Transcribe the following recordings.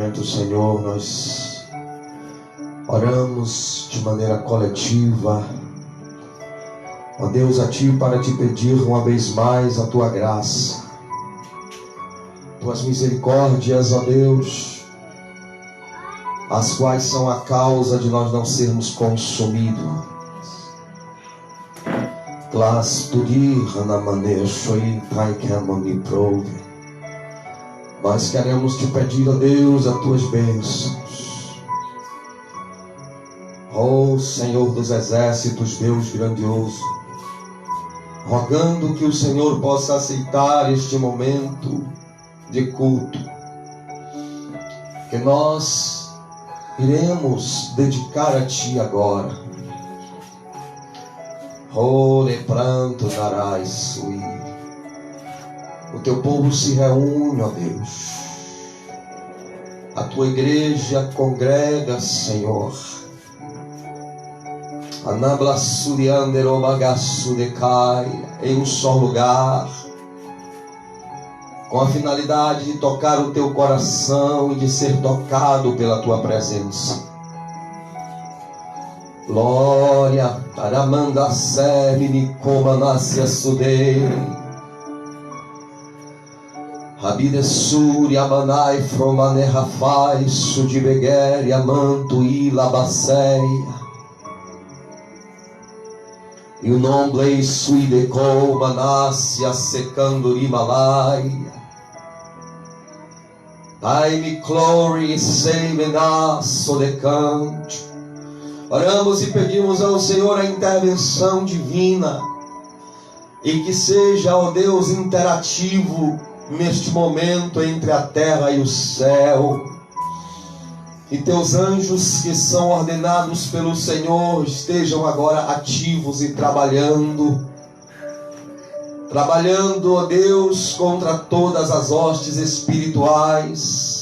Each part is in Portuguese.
momento, Senhor, nós oramos de maneira coletiva, ó Deus, a Ti para te pedir uma vez mais a Tua graça, Tuas misericórdias, ó Deus, as quais são a causa de nós não sermos consumidos. Glas tu dir na maneira shoi pai que me prove. Nós queremos te pedir, ó Deus, as tuas bênçãos. Ó Senhor dos exércitos, Deus grandioso, rogando que o Senhor possa aceitar este momento de culto, que nós iremos dedicar a Ti agora. Ore pranto darás sui. O Teu povo se reúne, ó Deus. A Tua igreja congrega, Senhor. Anabla suriandero bagaço decai em um só lugar, com a finalidade de tocar o Teu coração e de ser tocado pela Tua presença. Glória para mandar serve como nasce sudei. Rabide suri amanai fromane rafai sudibegeri amanto ilabaceia. E o nome sui de como nasce secando Himalaia. Dai-me glory, sei-me nasso de canto. Oramos e pedimos ao Senhor a intervenção divina, e que seja, ó Deus, interativo neste momento entre a terra e o céu. E Teus anjos que são ordenados pelo Senhor estejam agora ativos e trabalhando, ó Deus, contra todas as hostes espirituais.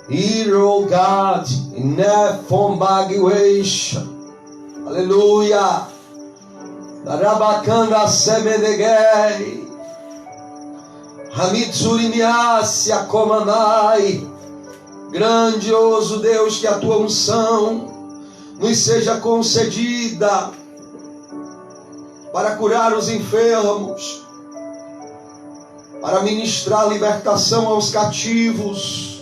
Hero God, Nefombaguesha, aleluia, Darabacanga Semedegei, Hamitsurimiasia Komanai. Grandioso Deus, que a Tua unção nos seja concedida para curar os enfermos, para ministrar libertação aos cativos.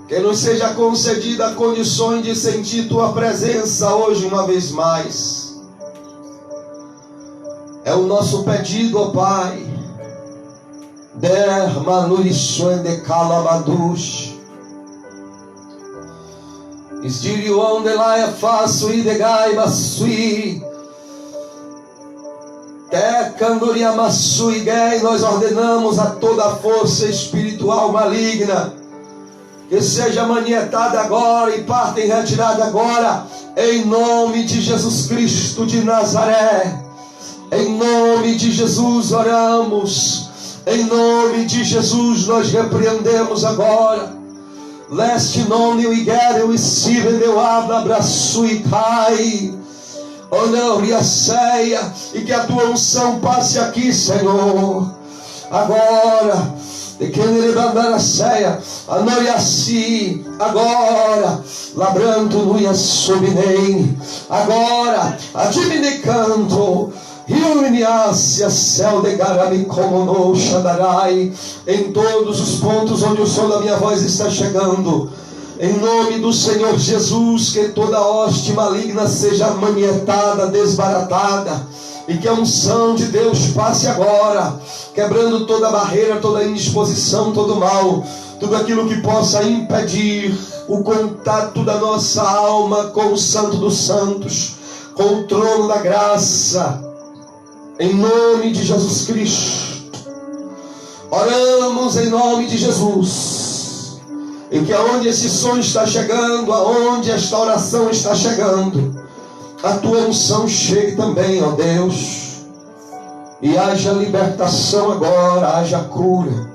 Que nos seja concedida condições de sentir Tua presença hoje uma vez mais. É o nosso pedido, ó Pai. Dermanurissuen de calabadush. Esdirion de laia faço e de gaiba sui. Tecandoria massui gay. Nós ordenamos a toda a força espiritual maligna que seja manietada agora e parte em retirada agora, em nome de Jesus Cristo de Nazaré. Em nome de Jesus oramos, em nome de Jesus nós repreendemos agora. Leste nome o igere o isive deu abra abraço e cai. Honor e a ceia, e que a Tua unção passe aqui, Senhor, agora. De quem ele mandar a ceia, a noia si, agora, labrando no subinem, agora, a dimine canto, Rio-Iniácia, céu de garami como no Xandarai, em todos os pontos onde o som da minha voz está chegando, em nome do Senhor Jesus, que toda hoste maligna seja manietada, desbaratada, e que a unção de Deus passe agora, quebrando toda barreira, toda indisposição, todo mal, tudo aquilo que possa impedir o contato da nossa alma com o Santo dos Santos, com o trono da graça, em nome de Jesus Cristo. Oramos em nome de Jesus, e que aonde esse som está chegando, aonde esta oração está chegando, a Tua unção chegue também, ó Deus, e haja libertação agora, haja cura.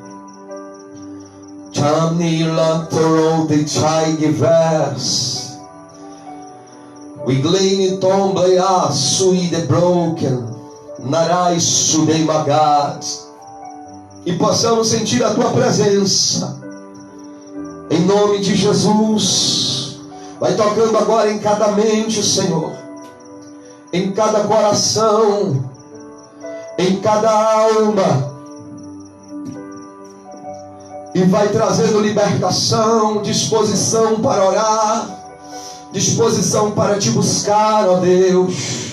We glean it on blea sui the broken, narai sudei magad, e possamos sentir a Tua presença Em nome de Jesus. Vai tocando agora em cada mente, Senhor, em cada coração, em cada alma, e vai trazendo libertação, disposição para orar, disposição para te buscar, ó Deus.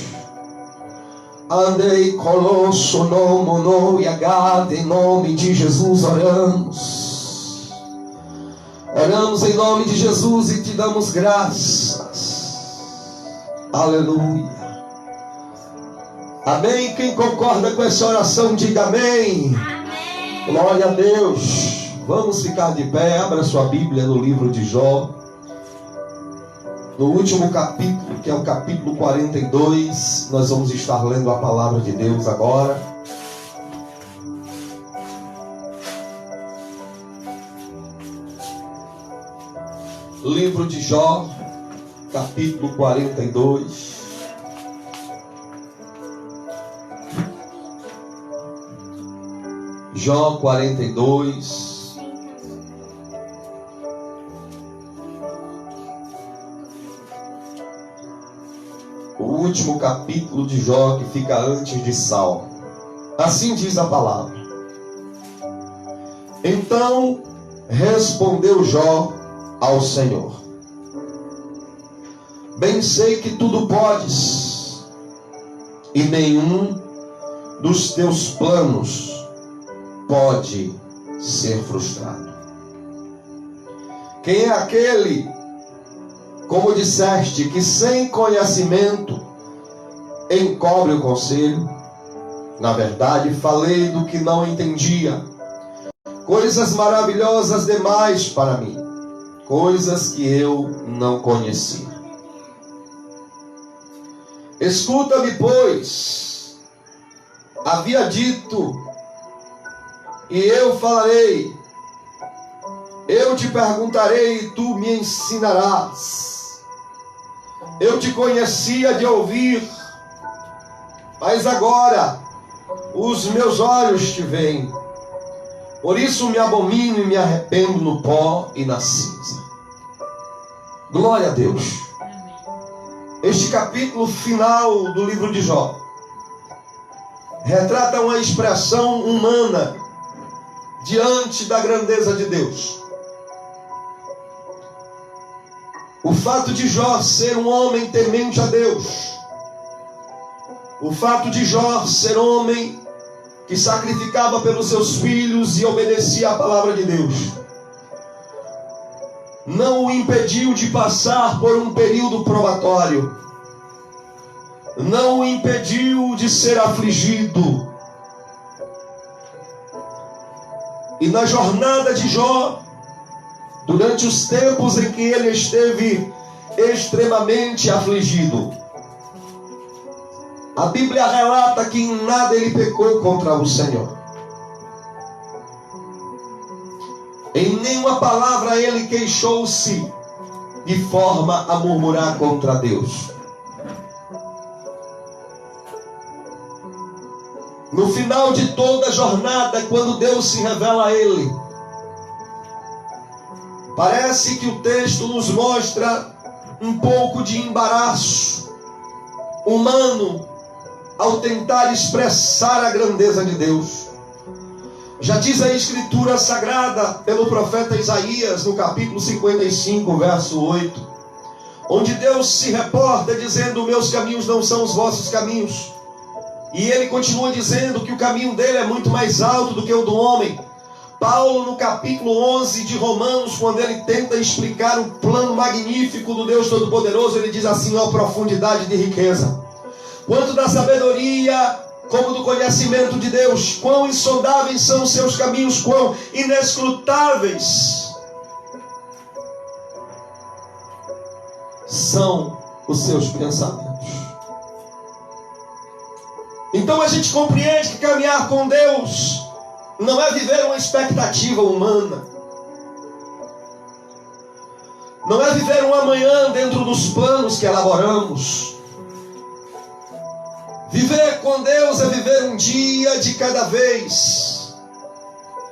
Andei colosso no mono e agada, em nome de Jesus oramos. Oramos em nome de Jesus e te damos graças. Aleluia. Amém. Quem concorda com essa oração, diga amém. Amém. Glória a Deus. Vamos ficar de pé. Abra sua Bíblia no livro de Jó, no último capítulo, que é o capítulo 42. Nós vamos estar lendo a palavra de Deus agora. Livro de Jó, capítulo 42. Jó 42. O último capítulo de Jó, que fica antes de Salmo. Assim diz a palavra. Então respondeu Jó ao Senhor: bem sei que tudo podes, e nenhum dos teus planos pode ser frustrado. Quem é aquele, como disseste, que sem conhecimento encobre o conselho? Na verdade, falei do que não entendia, coisas maravilhosas demais para mim, coisas que eu não conhecia. Escuta-me, pois, havia dito, e eu falarei, eu te perguntarei e tu me ensinarás. Eu te conhecia de ouvir, mas agora os meus olhos te veem. Por isso me abomino e me arrependo no pó e na cinza. Glória a Deus. Este capítulo final do livro de Jó retrata uma expressão humana diante da grandeza de Deus. O fato de Jó ser um homem temente a Deus, o fato de Jó ser homem que sacrificava pelos seus filhos e obedecia à palavra de Deus, não o impediu de passar por um período probatório, não o impediu de ser afligido. E na jornada de Jó, durante os tempos em que ele esteve extremamente afligido, a Bíblia relata que em nada ele pecou contra o Senhor. Em nenhuma palavra ele queixou-se de forma a murmurar contra Deus. No final de toda a jornada, quando Deus se revela a ele, parece que o texto nos mostra um pouco de embaraço humano ao tentar expressar a grandeza de Deus. Já diz a Escritura Sagrada pelo profeta Isaías, no capítulo 55, verso 8, onde Deus se reporta dizendo: meus caminhos não são os vossos caminhos. E ele continua dizendo que o caminho dele é muito mais alto do que o do homem. Paulo, no capítulo 11 de Romanos, quando ele tenta explicar o plano magnífico do Deus Todo-Poderoso, ele diz assim: ó profundidade de riqueza, quanto da sabedoria como do conhecimento de Deus, quão insondáveis são os seus caminhos, quão inescrutáveis são os seus pensamentos. Então a gente compreende que caminhar com Deus não é viver uma expectativa humana, não é viver um amanhã dentro dos planos que elaboramos. Viver com Deus é viver um dia de cada vez.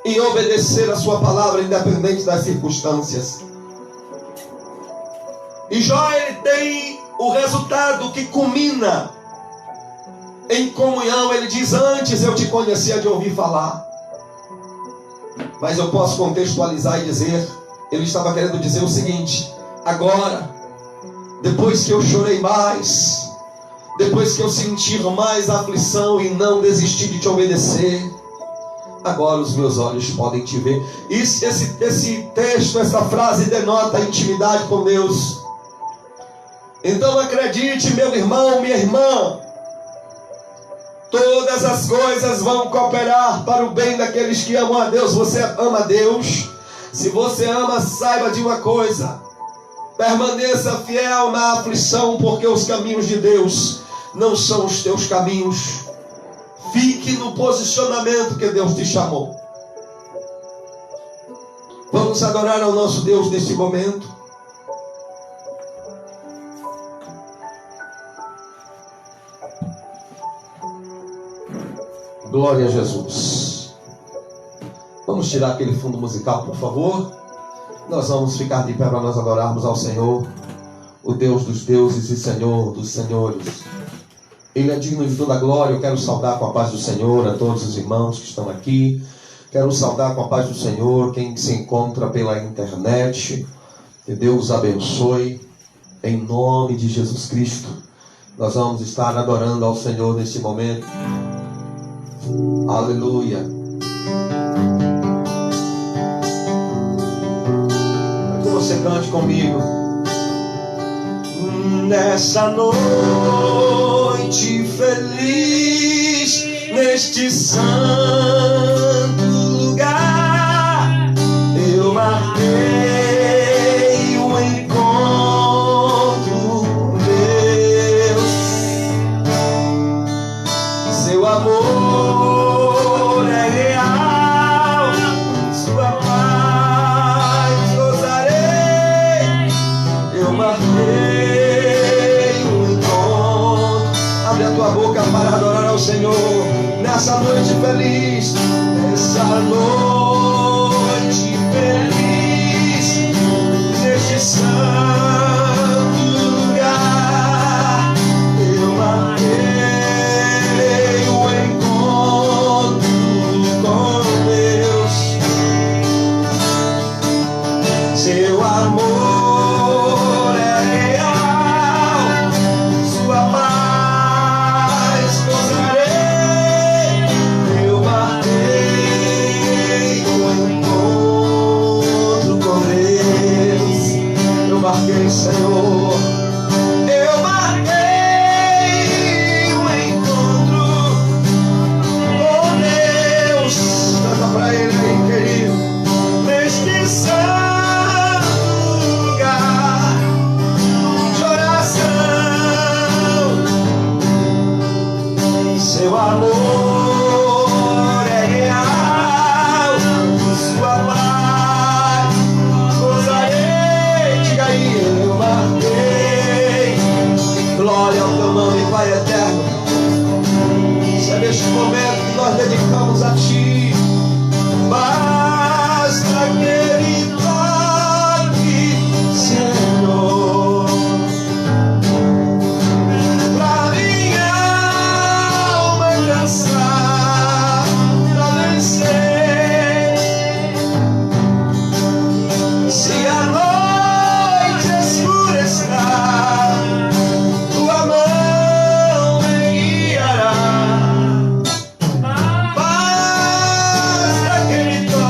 em obedecer a sua palavra, independente das circunstâncias. E Jó, ele tem o resultado que culmina em comunhão. Ele diz: antes eu te conhecia de ouvir falar. Mas eu posso contextualizar e dizer, ele estava querendo dizer o seguinte: agora, depois que eu chorei mais, depois que eu sentir mais aflição e não desistir de te obedecer, agora os meus olhos podem te ver. Esse texto, essa frase denota a intimidade com Deus. Então acredite, meu irmão, minha irmã, todas as coisas vão cooperar para o bem daqueles que amam a Deus. Você ama a Deus? Se você ama, saiba de uma coisa: permaneça fiel na aflição, porque os caminhos de Deus não são os teus caminhos. Fique no posicionamento que Deus te chamou. Vamos adorar ao nosso Deus neste momento. Glória a Jesus. Vamos tirar aquele fundo musical, por favor. Nós vamos ficar de pé para nós adorarmos ao Senhor, o Deus dos deuses e Senhor dos senhores. Ele é digno de toda a glória. Eu quero saudar com a paz do Senhor a todos os irmãos que estão aqui. Quero saudar com a paz do Senhor quem se encontra pela internet. Que Deus abençoe. Em nome de Jesus Cristo, nós vamos estar adorando ao Senhor neste momento. Aleluia. Que você cante comigo. Nessa noite feliz, neste santo lugar, eu marquei o encontro com Deus. Seu amor é real, sua paz gozarei. Eu marquei o encontro. Abre a tua boca para adorar ao Senhor nessa noite feliz, nessa noite feliz, neste santo lugar, eu marquei o encontro com Deus. Seu amor é real, sua paz gozarei. Eu marquei o encontro com Deus. Eu marquei, Senhor. Eu marquei o encontro com Deus. Canta pra Ele aí, querido. Neste santo lugar de oração, seu amor é real, sua paz gozarei. Diga aí: eu marquei. Glória ao teu nome, Pai eterno. É neste momento que nós dedicamos a Ti. Basta aquele toque, Senhor, pra minha alma cansar, pra vencer. Se a noite escurecer, tua mão me guiará. Basta aquele toque.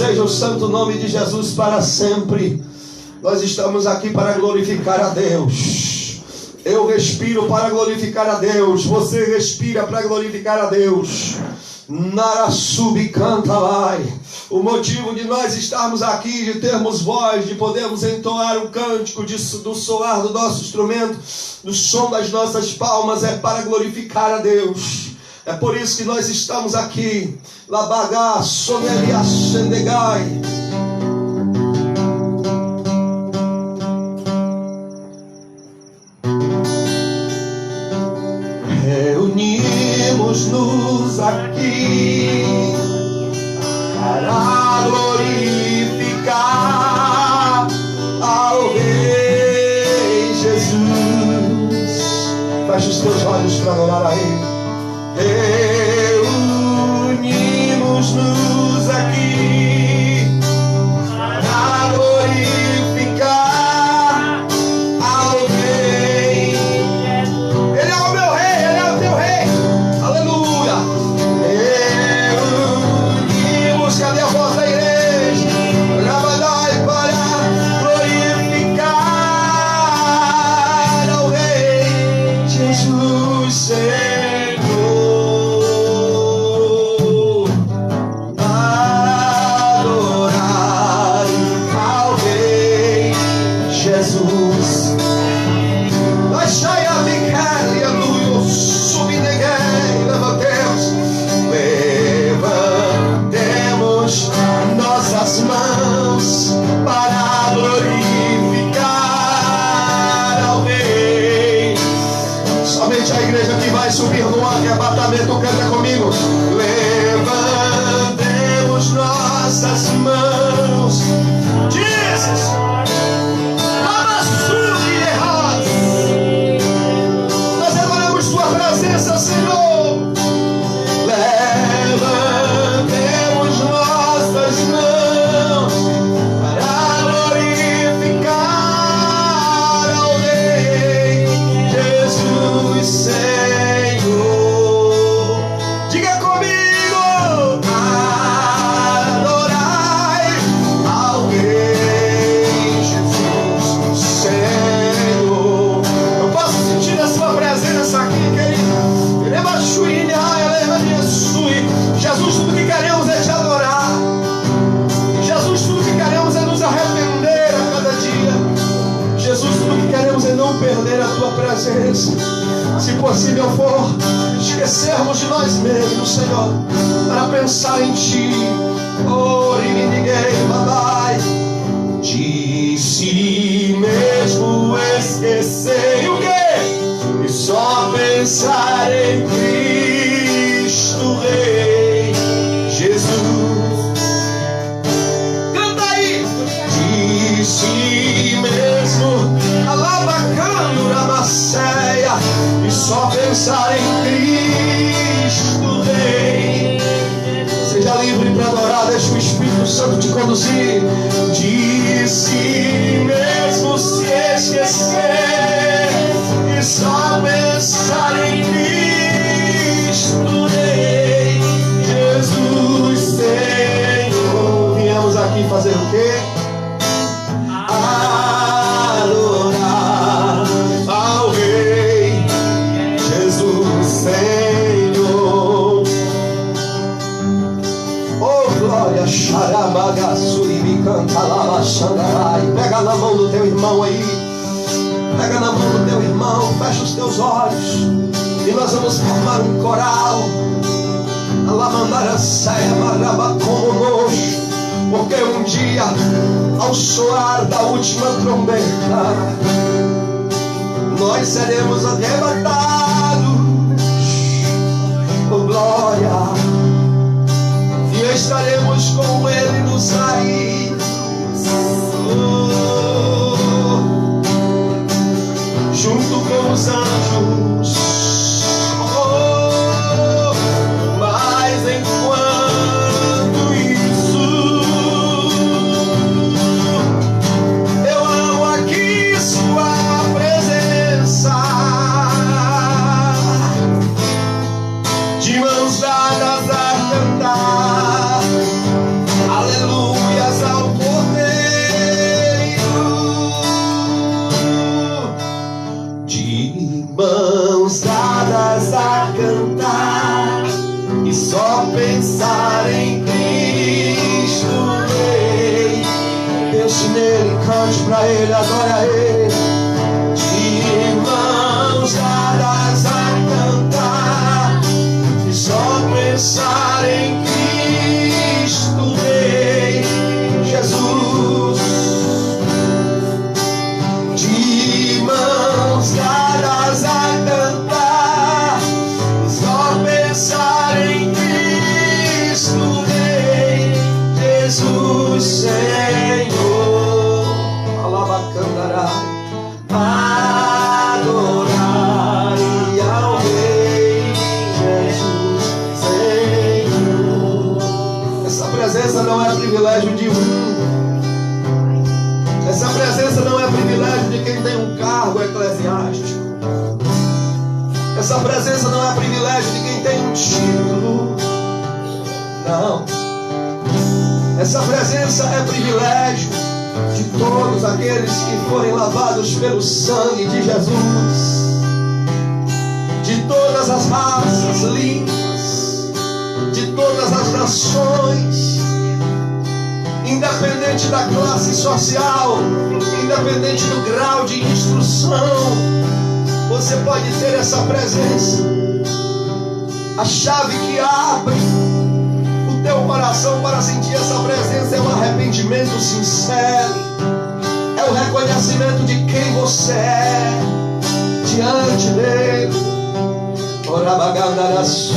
seja o santo nome de Jesus para sempre. Nós estamos aqui para glorificar a Deus. Eu respiro para glorificar a Deus. Você respira para glorificar a Deus. Narasubi canta lai. O motivo de nós estarmos aqui, de termos voz, de podermos entoar um cântico, do soar do nosso instrumento, do som das nossas palmas, é para glorificar a Deus. É por isso que nós estamos aqui. Labagá, soneria, sendegai. Reunimos-nos aqui para glorificar ao Rei Jesus. Feche os teus olhos para adorar a Ele. Reunimos-nos aqui para glorificar ao Rei. Ele é o meu Rei, Ele é o teu Rei. Aleluia. Reunimos, cadê a voz da igreja? Trabalhai para glorificar ao Rei Jesus, Senhor. Mãos para glorificar ao Rei. Somente a igreja que vai subir no arrebatamento canta comigo. Levantemos nossas mãos. Jesus, nós adoramos tua presença, Senhor. Levantemos nossas mãos. Jesus, tudo que queremos é te adorar. Jesus, tudo que queremos é nos arrepender a cada dia. Jesus, tudo que queremos é não perder a tua presença. Se possível for, esquecermos de nós mesmos, Senhor, para pensar em ti. Oh, ninguém, papai. De si mesmo esquecer o quê? E só pensar em Cristo Rei Jesus. Canta aí. De si mesmo, alabacando na macéia, e só pensar em Cristo Rei. Seja livre para adorar, deixa o Espírito Santo te conduzir. De si mesmo se esquecer e só pensar em Cristo Rei Jesus, Senhor. Viemos aqui fazer o quê? Adorar ao Rei Jesus, Senhor. Oh, glória, xarabagaçuribi, canta lá, xandarai. Pega na mão do teu irmão aí. Pega na mão do teu irmão, fecha os teus olhos e nós vamos formar um coral. Alamandaracéia, marabacomonoxo, porque um dia, ao soar da última trombeta, nós seremos arrebatados. Oh, glória! E estaremos com Ele nos ares. Junto com os anjos. Oh, mas enquanto isso, eu amo aqui sua presença. pensar em Cristo Rei. Pense nele, cante pra ele, adore a ele. De mãos dadas a cantar, e só pensar em Cristo Rei. Jesus. De mãos dadas a cantar, e só pensar em Cristo Rei. Jesus Senhor. Alabacandará. Adorai ao Rei Jesus Senhor. Essa presença não é privilégio de um. Essa presença não é privilégio de quem tem um cargo eclesiástico. Essa presença não é privilégio de quem tem um título. Não. Essa presença é privilégio de todos aqueles que forem lavados pelo sangue de Jesus, de todas as raças, línguas, de todas as nações, independente da classe social, independente do grau de instrução, você pode ter essa presença. A chave que abre o teu coração para sentir essa presença é o arrependimento sincero, é o reconhecimento de quem você é diante dele. Orabagandarassi.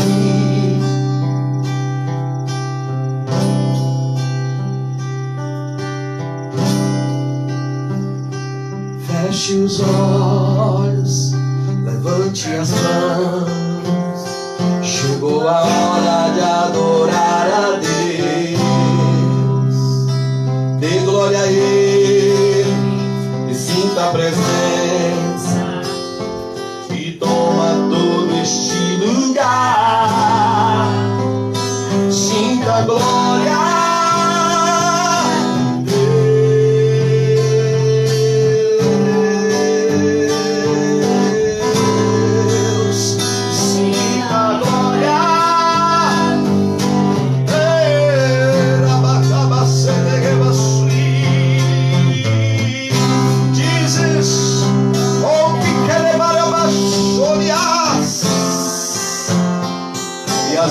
Feche os olhos, levante as mãos. Chegou a hora de adorar a Deus. Dê glória a Ele e sinta a presença, e toma todo este lugar. Sinta a glória.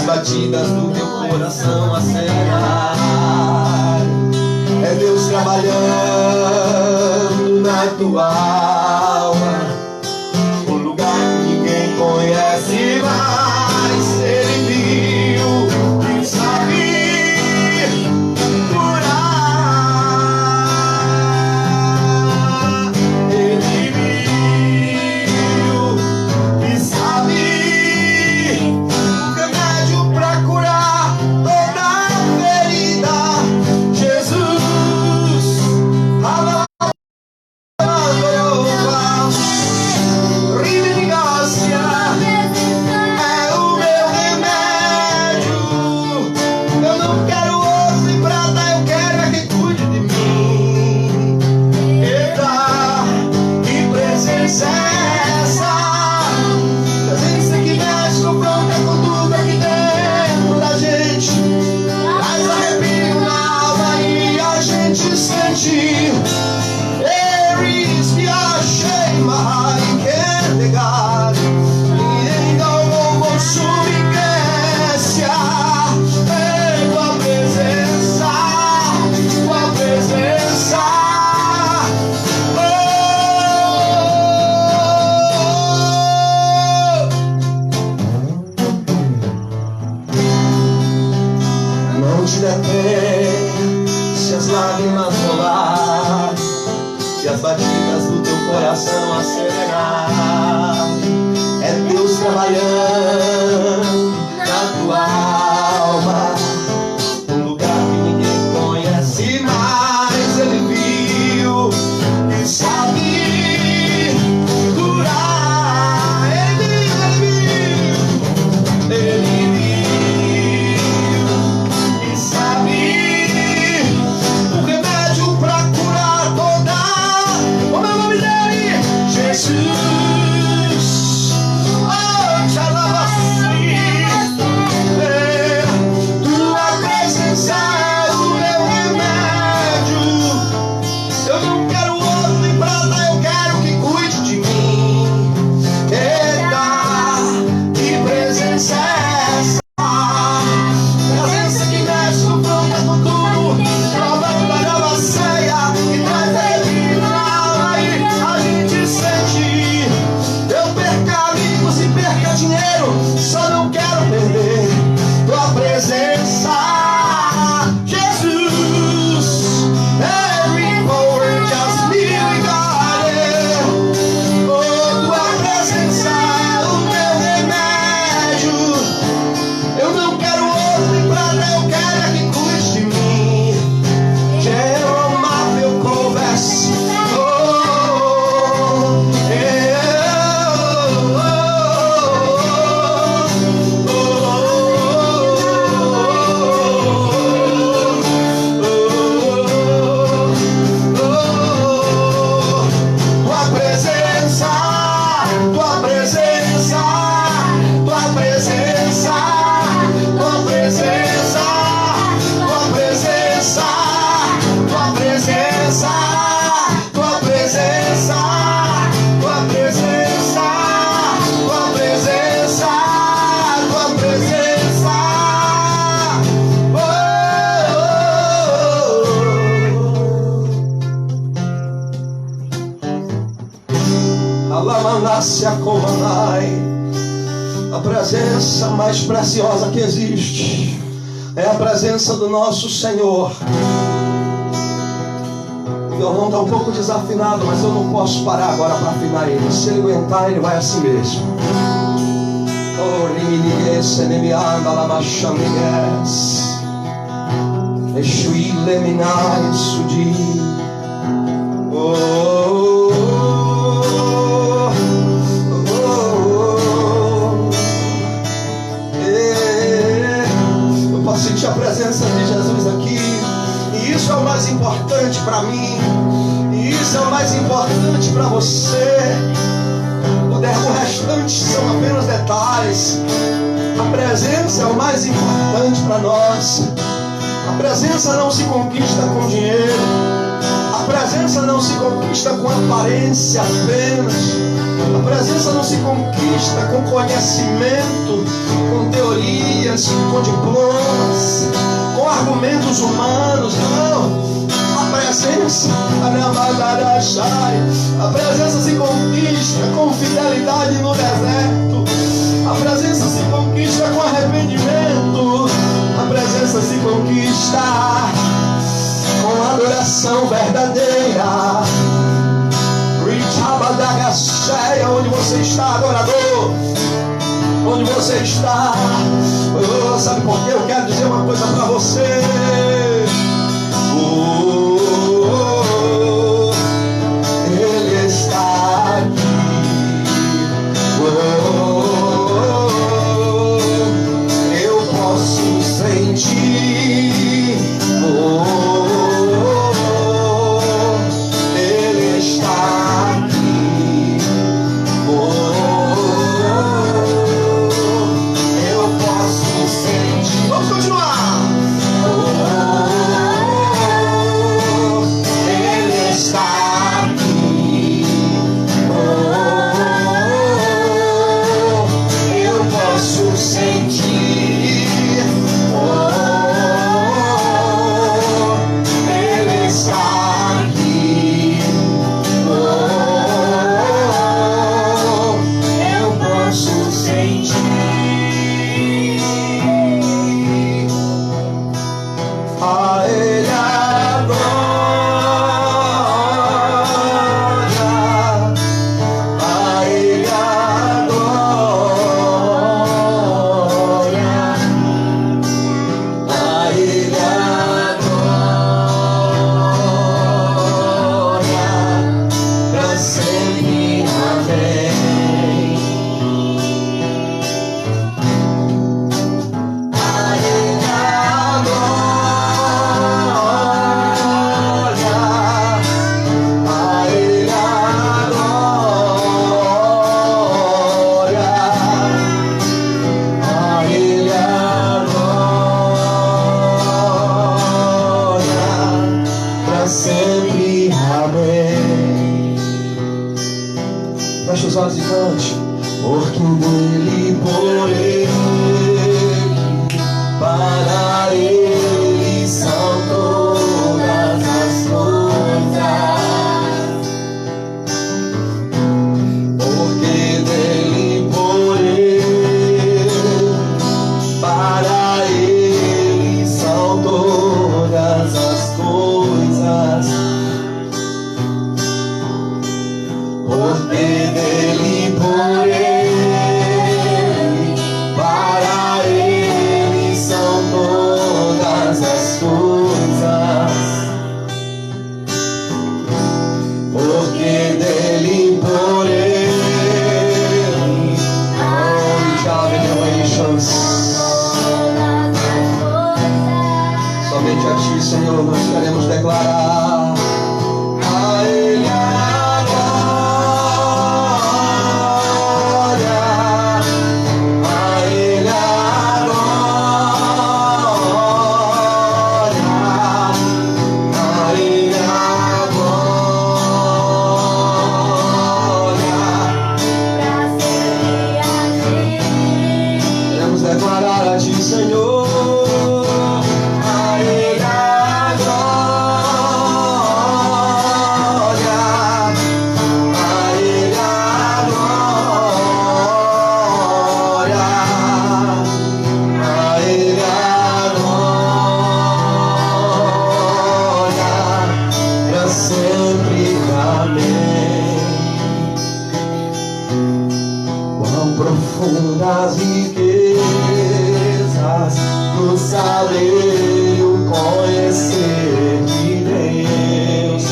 Batidas do teu coração acelerar. É Deus trabalhando na tua alma, um lugar que ninguém conhece mais. Ele viu e sabe curar. Ele viu e sabe curar toda ferida. Jesus, é o meu remédio. Eu não quero ouro e prata, eu quero é que cuide de mim. Eita, que presença é essa? Presença que mexe, confronta com tudo aqui dentro da gente. Traz arrepio na alma e a gente sente. Eris me achei, mas quer pegar. E então o consumo cresce. Tua presença, tua presença. Não te detenha se as lágrimas rolar e as batidas do teu coração acelerar. É Deus trabalhando na tua alma, um lugar que ninguém conhece mais. Ele viu e sabe curar. Ele viu e sabe o remédio pra curar toda. Como é o nome dele? Jesus. Oh, Xalabas. quero, só não quero perder tua presença, Jesus. Every forward, just me regarded. Oh, tua presença é o meu remédio. Eu não quero outro em prata, eu quero é que cuide de mim. Jeromável converse. A presença mais preciosa que existe é a presença do nosso Senhor. O violão está um pouco desafinado, mas eu não posso parar agora para afinar ele. Se ele aguentar, ele vai assim mesmo. Oh, riminies, enemianda, lamachamiges, exui leminai, sudi. Oh. Sentir a presença de Jesus aqui, e isso é o mais importante para mim, e isso é o mais importante para você. O restante são apenas detalhes. A presença é o mais importante para nós. A presença não se conquista com dinheiro, a presença não se conquista com aparência apenas. A presença não se conquista com conhecimento, com teorias, com diplomas, com argumentos humanos. Não. A presença se conquista com fidelidade no deserto. A presença se conquista com arrependimento. A presença se conquista com adoração verdadeira. Onde você está, adorador? Onde você está? Oh, sabe por quê? Eu quero dizer uma coisa para você. Ele está aqui. Eu posso sentir. Ele está aqui. Vamos continuar. Senhor. A Ele a glória, a Ele a glória, a Ele a glória, para sempre. Amém. Quão profundas riquezas no saber o conhecer de Deus,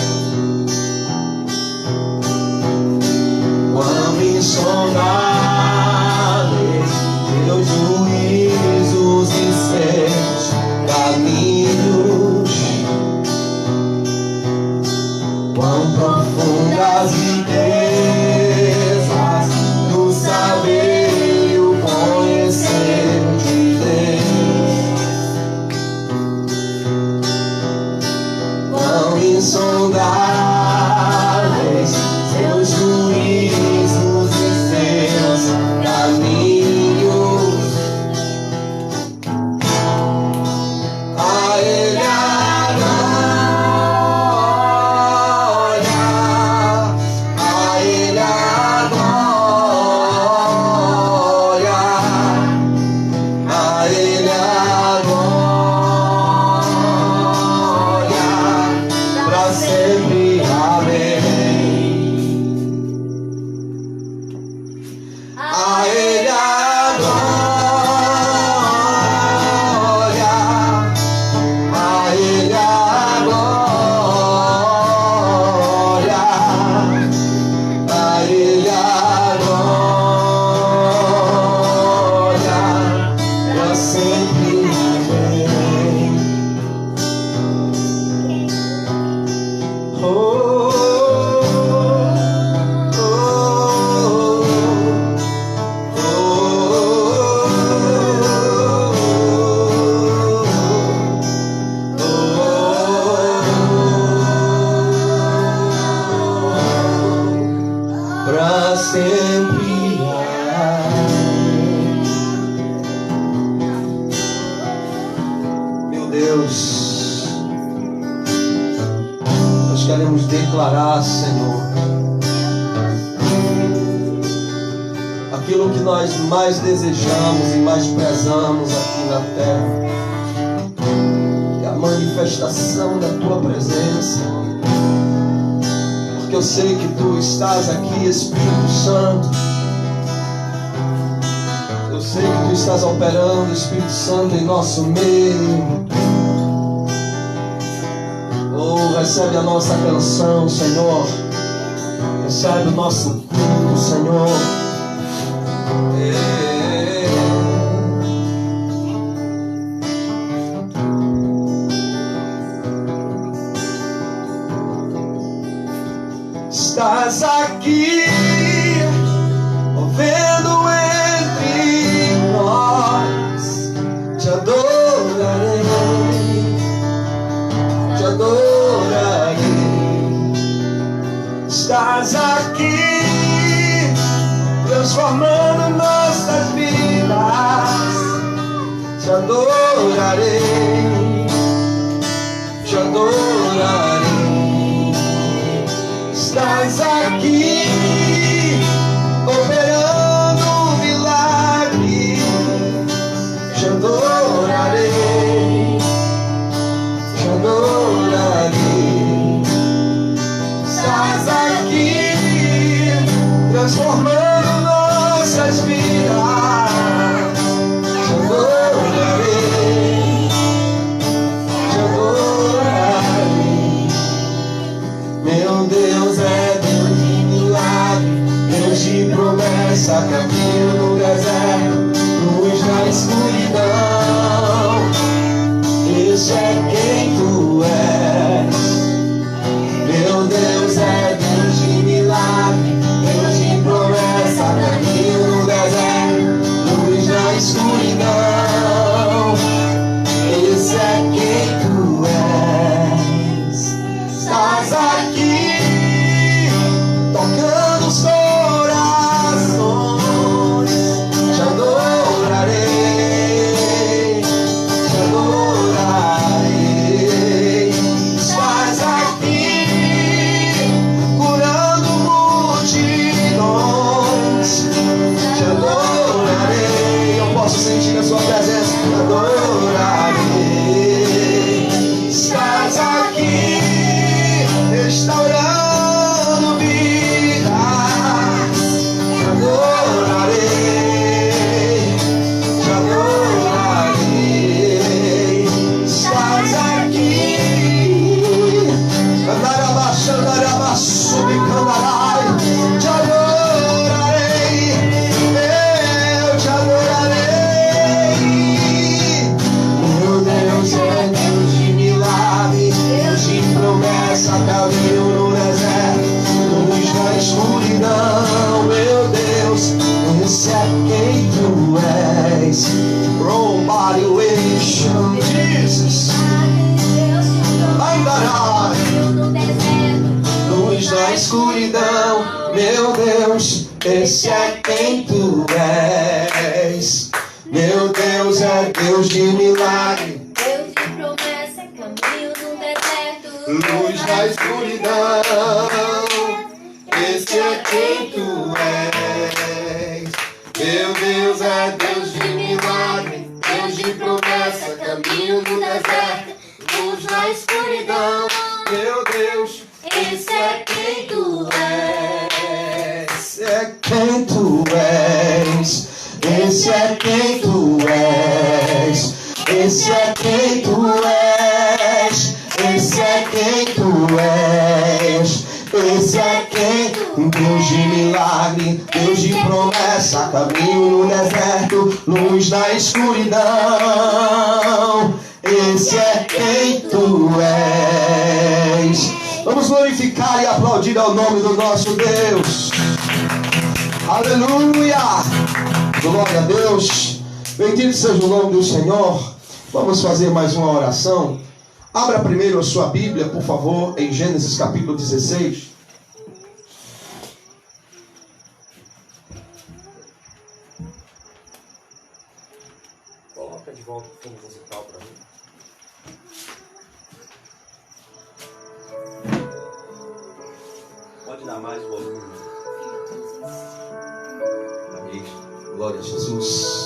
quão insondáveis teus juízos e seus caminhos, quão profundas riquezas no saber e o conhecer de Deus, quão insondáveis seus juízos e seus caminhos. A Ele a glória, a Ele a glória, a Ele a glória, para sempre. Amém. A Ele a glória, a Ele a glória, a Ele a glória, para sempre. Amém. Oh, oh, para sempre. Amém. Meu Deus, nós queremos declarar, Senhor, aquilo que nós mais desejamos e mais prezamos aqui na terra, é a manifestação da Tua presença, porque eu sei que Tu estás aqui, Espírito Santo. Eu sei que Tu estás operando, Espírito Santo, em nosso meio. Oh, recebe a nossa canção, Senhor. Recebe o nosso culto, Senhor. Estás aqui, movendo entre nós. Te adorarei, te adorarei. Estás aqui, transformando nossas vidas. Te adorarei, te adorarei. Estás aqui, operando um milagre. Te adorarei, te adorarei. Estás aqui, transformando nossas vidas. Te adorarei, te adorarei. Meu Deus é Deus de milagre, Deus de promessa, caminho no deserto, luz na escuridão. Esse é quem Tu és. Meu Deus é Deus de milagre, Deus de promessa, caminho no deserto, luz na escuridão. Esse é quem Tu és. Estás aqui, tocando os corações. posso sentir a sua presença. Adorarei. Estás aqui, restaurando vidas. Te adorarei, te adorarei. Estás aqui. Candarabaixa, candarabaixa, me candarai. Te adorarei, eu te adorarei. Meu Deus é Deus de milagre, Deus de promessa, caminho no deserto, luz na escuridão. Meu Deus, esse é quem tu és. Nobody will show Jesus. Andarai, luz na escuridão. Meu Deus, esse é quem tu és. Meu Deus é Deus de milagre, Deus de promessa, caminho no deserto, luz na escuridão. Esse é quem tu és. Meu Deus é Deus de milagre, Deus de promessa, caminho no deserto, luz na escuridão. Meu Deus, esse é quem tu és. Esse é quem tu és. Esse é quem tu és. Esse é quem tu és. Esse é quem tu és. Esse é quem, Deus de milagre, Deus de promessa, caminho no deserto, luz na escuridão. Esse é quem tu és. Vamos glorificar e aplaudir ao nome do nosso Deus. Aleluia! Glória a Deus. Bendito seja o nome do Senhor. Vamos fazer mais uma oração. Abra primeiro a sua Bíblia, por favor, em Gênesis capítulo 16. Coloca de volta o fundo musical para mim. Pode dar mais volume. Amém. Glória a Jesus.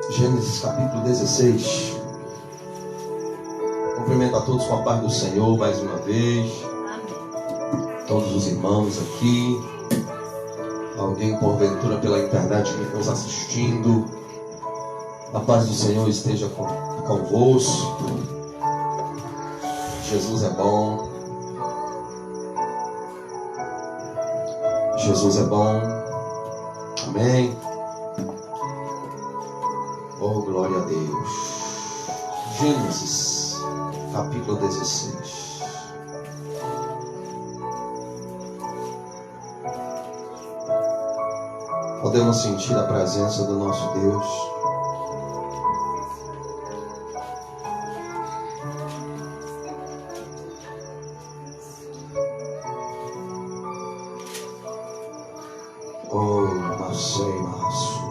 Gênesis capítulo 16. Cumprimento a todos com a paz do Senhor mais uma vez. Amém. Todos os irmãos aqui. Alguém porventura pela internet nos assistindo. A paz do Senhor esteja convosco. Jesus é bom. Jesus é bom. Amém. Oh, glória a Deus. Gênesis, capítulo 16. Podemos sentir a presença do nosso Deus. Oh, Masei, Masu.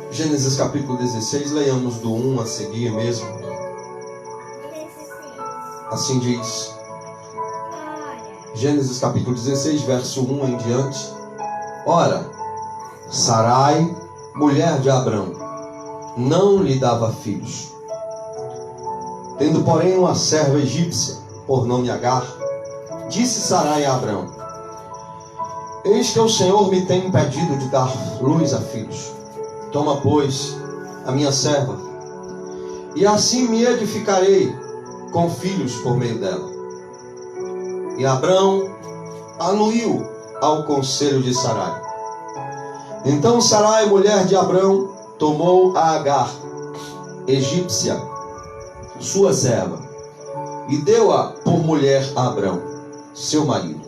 Gênesis capítulo 16, leiamos do 1 a seguir mesmo. Assim diz. Gênesis capítulo 16, verso 1 em diante. Ora, Sarai, mulher de Abrão, não lhe dava filhos. Tendo, porém, uma serva egípcia, por nome Agar, disse Sarai a Abrão: Eis que o Senhor me tem impedido de dar luz a filhos. Toma, pois, a minha serva, e assim me edificarei com filhos por meio dela. E Abrão anuiu ao conselho de Sarai. Então Sarai, mulher de Abrão, tomou a Agar, egípcia, sua serva, e deu-a por mulher a Abrão, seu marido.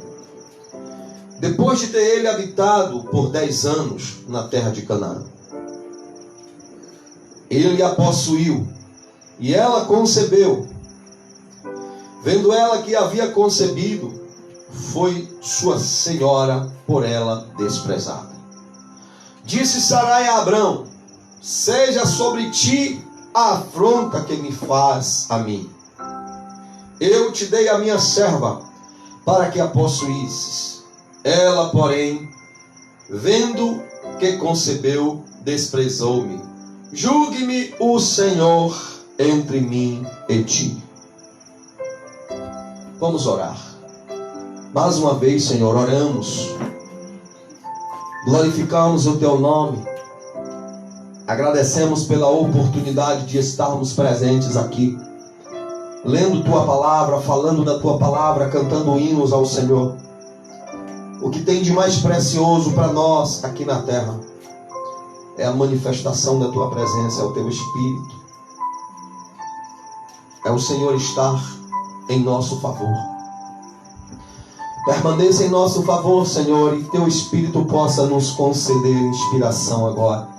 Depois de ter ele habitado por 10 anos na terra de Canaã, ele a possuiu, e ela concebeu. Vendo ela que havia concebido, foi sua senhora por ela desprezada. Disse Sarai a Abrão: seja sobre ti a afronta que me faz a mim. Eu te dei a minha serva para que a possuísses. Ela, porém, vendo que concebeu, desprezou-me. Julgue-me o Senhor entre mim e ti. Vamos orar. Mais uma vez, Senhor, oramos. Glorificamos o teu nome. Agradecemos pela oportunidade de estarmos presentes aqui, lendo tua palavra, falando da tua palavra, cantando hinos ao Senhor. O que tem de mais precioso para nós aqui na terra é a manifestação da tua presença, é o teu Espírito. É o Senhor estar em nosso favor. Permaneça em nosso favor, Senhor, e teu Espírito possa nos conceder inspiração agora.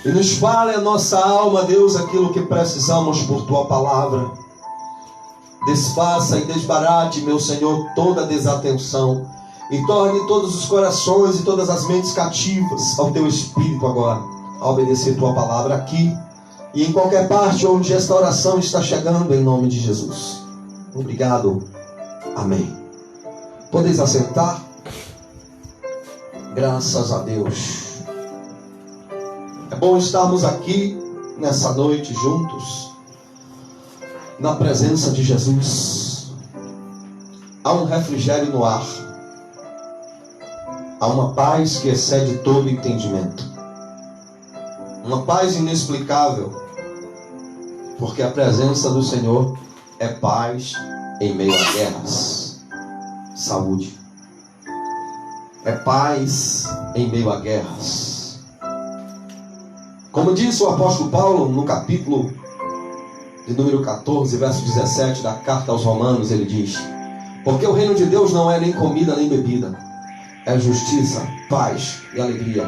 E nos fale a nossa alma, Deus, aquilo que precisamos por tua palavra. Desfaça e desbarate, meu Senhor, toda desatenção. E torne todos os corações e todas as mentes cativas ao teu Espírito agora, a obedecer tua palavra aqui e em qualquer parte onde esta oração está chegando, em nome de Jesus. Obrigado. Amém. Podeis assentar? Graças a Deus. É bom estarmos aqui nessa noite juntos, na presença de Jesus. Há um refrigério no ar. Há uma paz que excede todo entendimento. Uma paz inexplicável, porque a presença do Senhor é paz em meio a guerras. Saúde. É paz em meio a guerras. Como disse o apóstolo Paulo no capítulo de número 14, verso 17 da carta aos Romanos, ele diz: porque o reino de Deus não é nem comida nem bebida, é justiça, paz e alegria.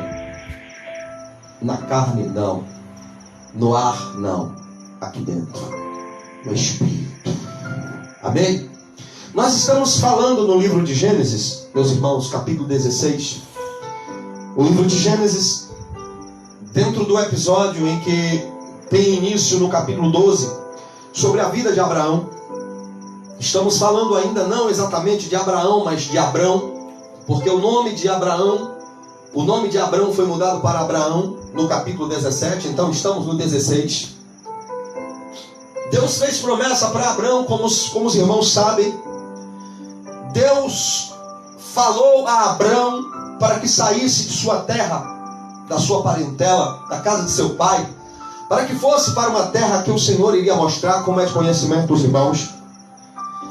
Na carne não, no ar não, aqui dentro, no Espírito. Amém? Nós estamos falando no livro de Gênesis, meus irmãos, capítulo 16. O livro de Gênesis, dentro do episódio em que tem início no capítulo 12, sobre a vida de Abraão. Estamos falando ainda não exatamente de Abraão, mas de Abrão, porque o nome de Abraão foi mudado para Abraão no capítulo 17, então estamos no 16. Deus fez promessa para Abraão, como os irmãos sabem. Deus falou a Abraão para que saísse de sua terra, da sua parentela, da casa de seu pai, para que fosse para uma terra que o Senhor iria mostrar, como é de conhecimento dos irmãos.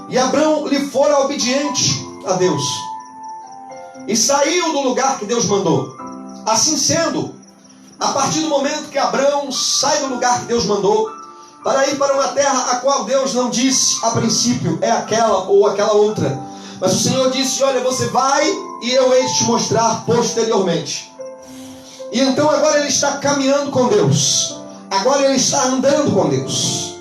E Abraão lhe fora obediente a Deus e saiu do lugar que Deus mandou. Assim sendo, a partir do momento que Abraão sai do lugar que Deus mandou, para ir para uma terra a qual Deus não disse a princípio, é aquela ou aquela outra, mas o Senhor disse: olha, você vai e eu hei de te mostrar posteriormente. E então agora ele está caminhando com Deus, agora ele está andando com Deus,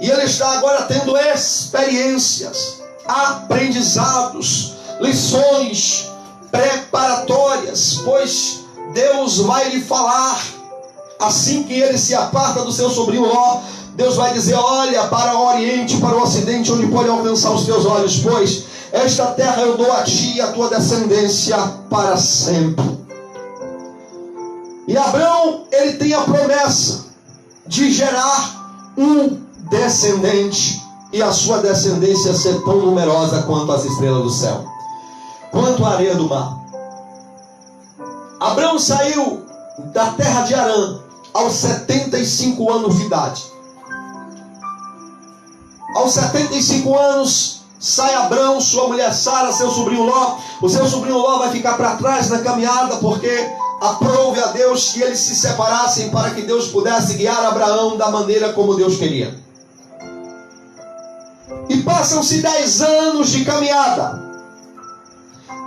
e ele está agora tendo experiências, aprendizados, lições preparatórias, pois Deus vai lhe falar, assim que ele se aparta do seu sobrinho Ló, Deus vai dizer: olha para o oriente, para o ocidente, onde pode alcançar os teus olhos, pois esta terra eu dou a ti e a tua descendência para sempre. E Abraão, ele tem a promessa de gerar um descendente, e a sua descendência ser tão numerosa quanto as estrelas do céu, quanto a areia do mar. Abraão saiu da terra de Harã aos 75 anos de idade. Aos 75 anos, sai Abraão, sua mulher Sara, seu sobrinho Ló. O seu sobrinho Ló vai ficar para trás na caminhada, porque aprove a Deus que eles se separassem para que Deus pudesse guiar Abraão da maneira como Deus queria. E passam-se 10 anos de caminhada,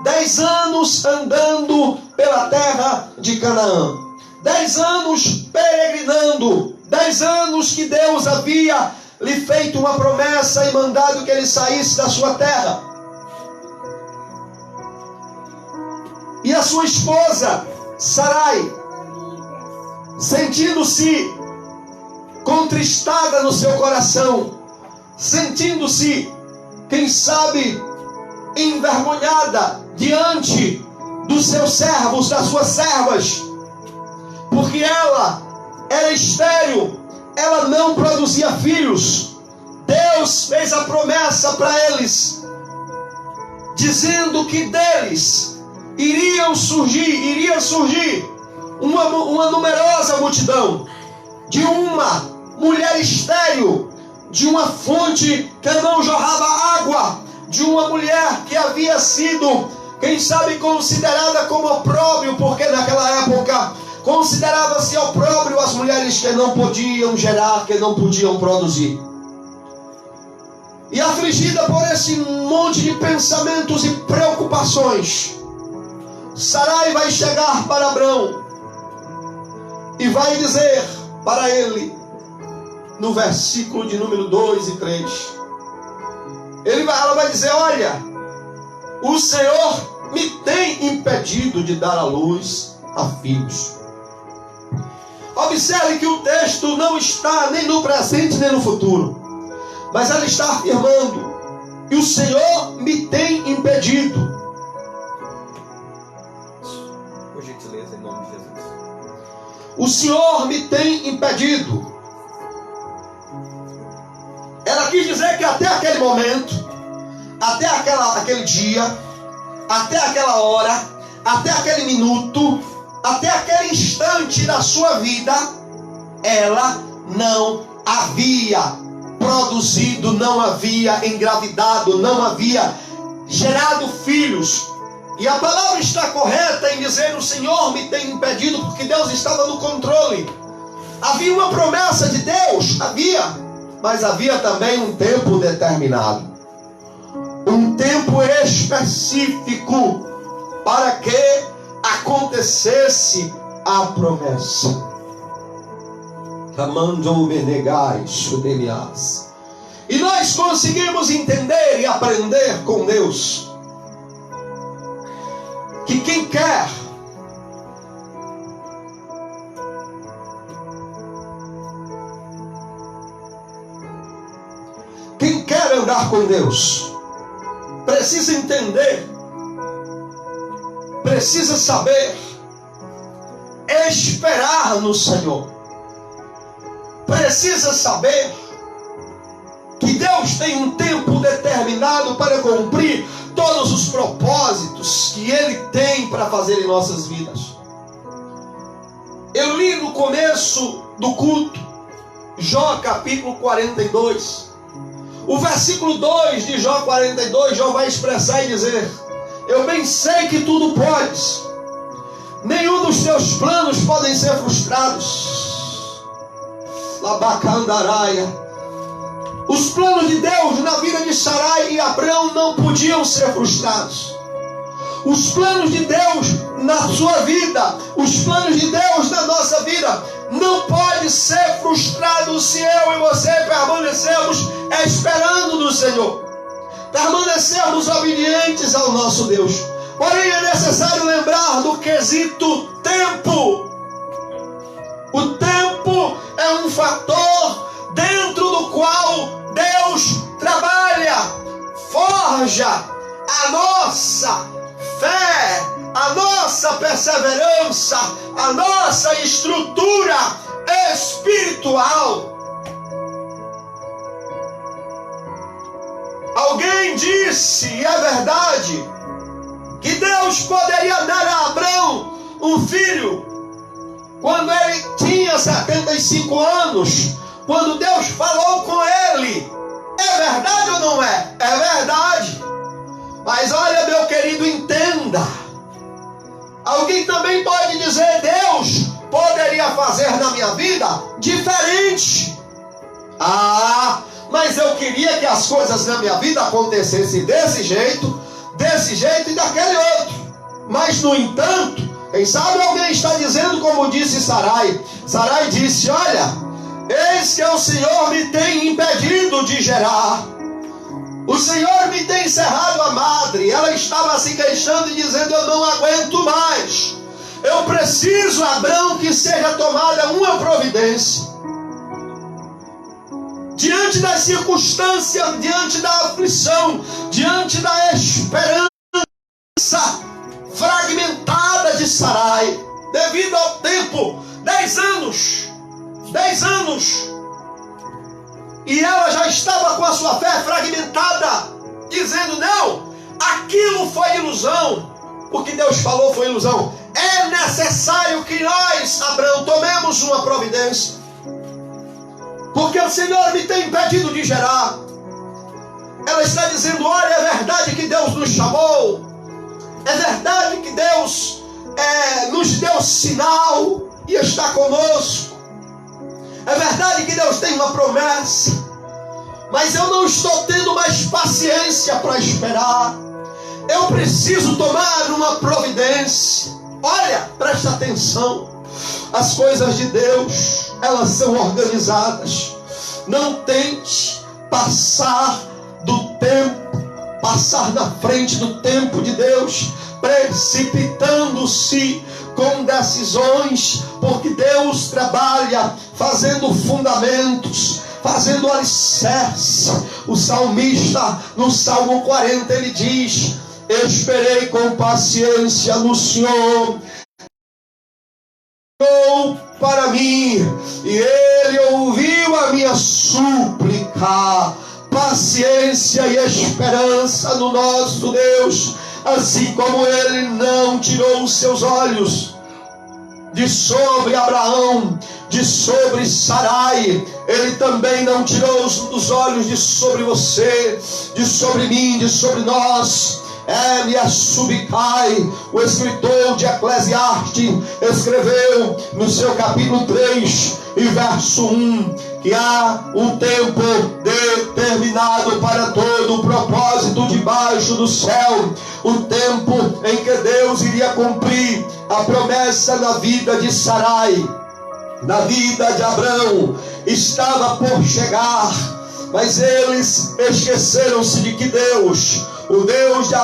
10 anos andando pela terra de Canaã, 10 anos peregrinando, 10 anos que Deus havia lhe feito uma promessa e mandado que ele saísse da sua terra. E a sua esposa, Sarai, sentindo-se contristada no seu coração, sentindo-se, quem sabe, envergonhada diante dos seus servos, das suas servas, porque ela era estéril, ela não produzia filhos. Deus fez a promessa para eles, dizendo que deles iria surgir uma numerosa multidão, de uma mulher estéril, de uma fonte que não jorrava água, de uma mulher que havia sido, quem sabe, considerada como opróbrio, porque naquela época considerava-se opróbrio as mulheres que não podiam gerar, que não podiam produzir. E afligida por esse monte de pensamentos e preocupações, Sarai vai chegar para Abrão e vai dizer para ele, no versículo de número 2 e 3, ela vai dizer: olha, o Senhor me tem impedido de dar à luz a filhos. Observe que o texto não está nem no presente nem no futuro, mas ela está afirmando: e o Senhor me tem impedido. Por gentileza, em nome de Jesus. O Senhor me tem impedido. Ela quis dizer que até aquele momento, até aquele dia, até aquela hora, até aquele minuto, até aquele instante da sua vida, ela não havia produzido, não havia engravidado, não havia gerado filhos. E a palavra está correta em dizer: o Senhor me tem impedido, porque Deus estava no controle. Havia uma promessa de Deus, mas havia também um tempo determinado, um tempo específico para que acontecesse a promessa. E nós conseguimos entender e aprender com Deus que quem quer andar com Deus precisa entender, precisa saber esperar no Senhor, precisa saber que Deus tem um tempo determinado para cumprir todos os propósitos que Ele tem para fazer em nossas vidas. Eu li no começo do culto Jó capítulo 42, o versículo 2 de Jó 42, Jó vai expressar e dizer: eu bem sei que tudo podes, nenhum dos teus planos podem ser frustrados. Labacandaraia. Os planos de Deus na vida de Sarai e Abrão não podiam ser frustrados. Os planos de Deus na sua vida, os planos de Deus na nossa vida, não pode ser frustrado se eu e você permanecermos esperando no Senhor, permanecermos obedientes ao nosso Deus. Porém, é necessário lembrar do quesito tempo. O tempo é um fator dentro do qual Deus trabalha, forja a nossa fé, a nossa perseverança, a nossa estrutura espiritual. Alguém disse, e é verdade, que Deus poderia dar a Abrão um filho quando ele tinha 75 anos, quando Deus falou com ele. É verdade ou não é? É verdade. Mas olha, meu querido, entenda. Alguém também pode dizer: Deus poderia fazer na minha vida diferente. Mas eu queria que as coisas na minha vida acontecessem desse jeito e daquele outro. Mas, no entanto, quem sabe alguém está dizendo como disse Sarai. Sarai disse: olha, eis que o Senhor me tem impedido de gerar. O Senhor me tem encerrado a madre. Ela estava se queixando e dizendo: eu não aguento mais. Eu preciso, Abrão, que seja tomada uma providência. Diante das circunstâncias, diante da aflição, diante da esperança fragmentada de Sarai, devido ao tempo, 10 anos, e ela já estava com a sua fé fragmentada, dizendo: não, aquilo foi ilusão, o que Deus falou foi ilusão. É necessário que nós, Abraão, tomemos uma providência, porque o Senhor me tem impedido de gerar. Ela está dizendo: olha, é verdade que Deus nos chamou, é verdade que Deus nos deu sinal e está conosco, é verdade que Deus tem uma promessa, mas eu não estou tendo mais paciência para esperar. Eu preciso tomar uma providência. Olha, presta atenção. As coisas de Deus, elas são organizadas. Não tente passar na frente do tempo de Deus, precipitando-se com decisões, porque Deus trabalha fazendo fundamentos, fazendo alicerce. O salmista, no Salmo 40, ele diz: esperei com paciência no Senhor, para mim, e Ele ouviu a minha súplica. Paciência e esperança no nosso Deus. Assim como Ele não tirou os seus olhos de sobre Abraão, de sobre Sarai, Ele também não tirou os olhos de sobre você, de sobre mim, de sobre nós. O escritor de Eclesiastes escreveu no seu capítulo 3 e verso 1 que há um tempo determinado para todo o propósito debaixo do céu, o tempo em que Deus iria cumprir a promessa na vida de Sarai, na vida de Abrão, estava por chegar. Mas eles esqueceram-se de que Deus, o Deus de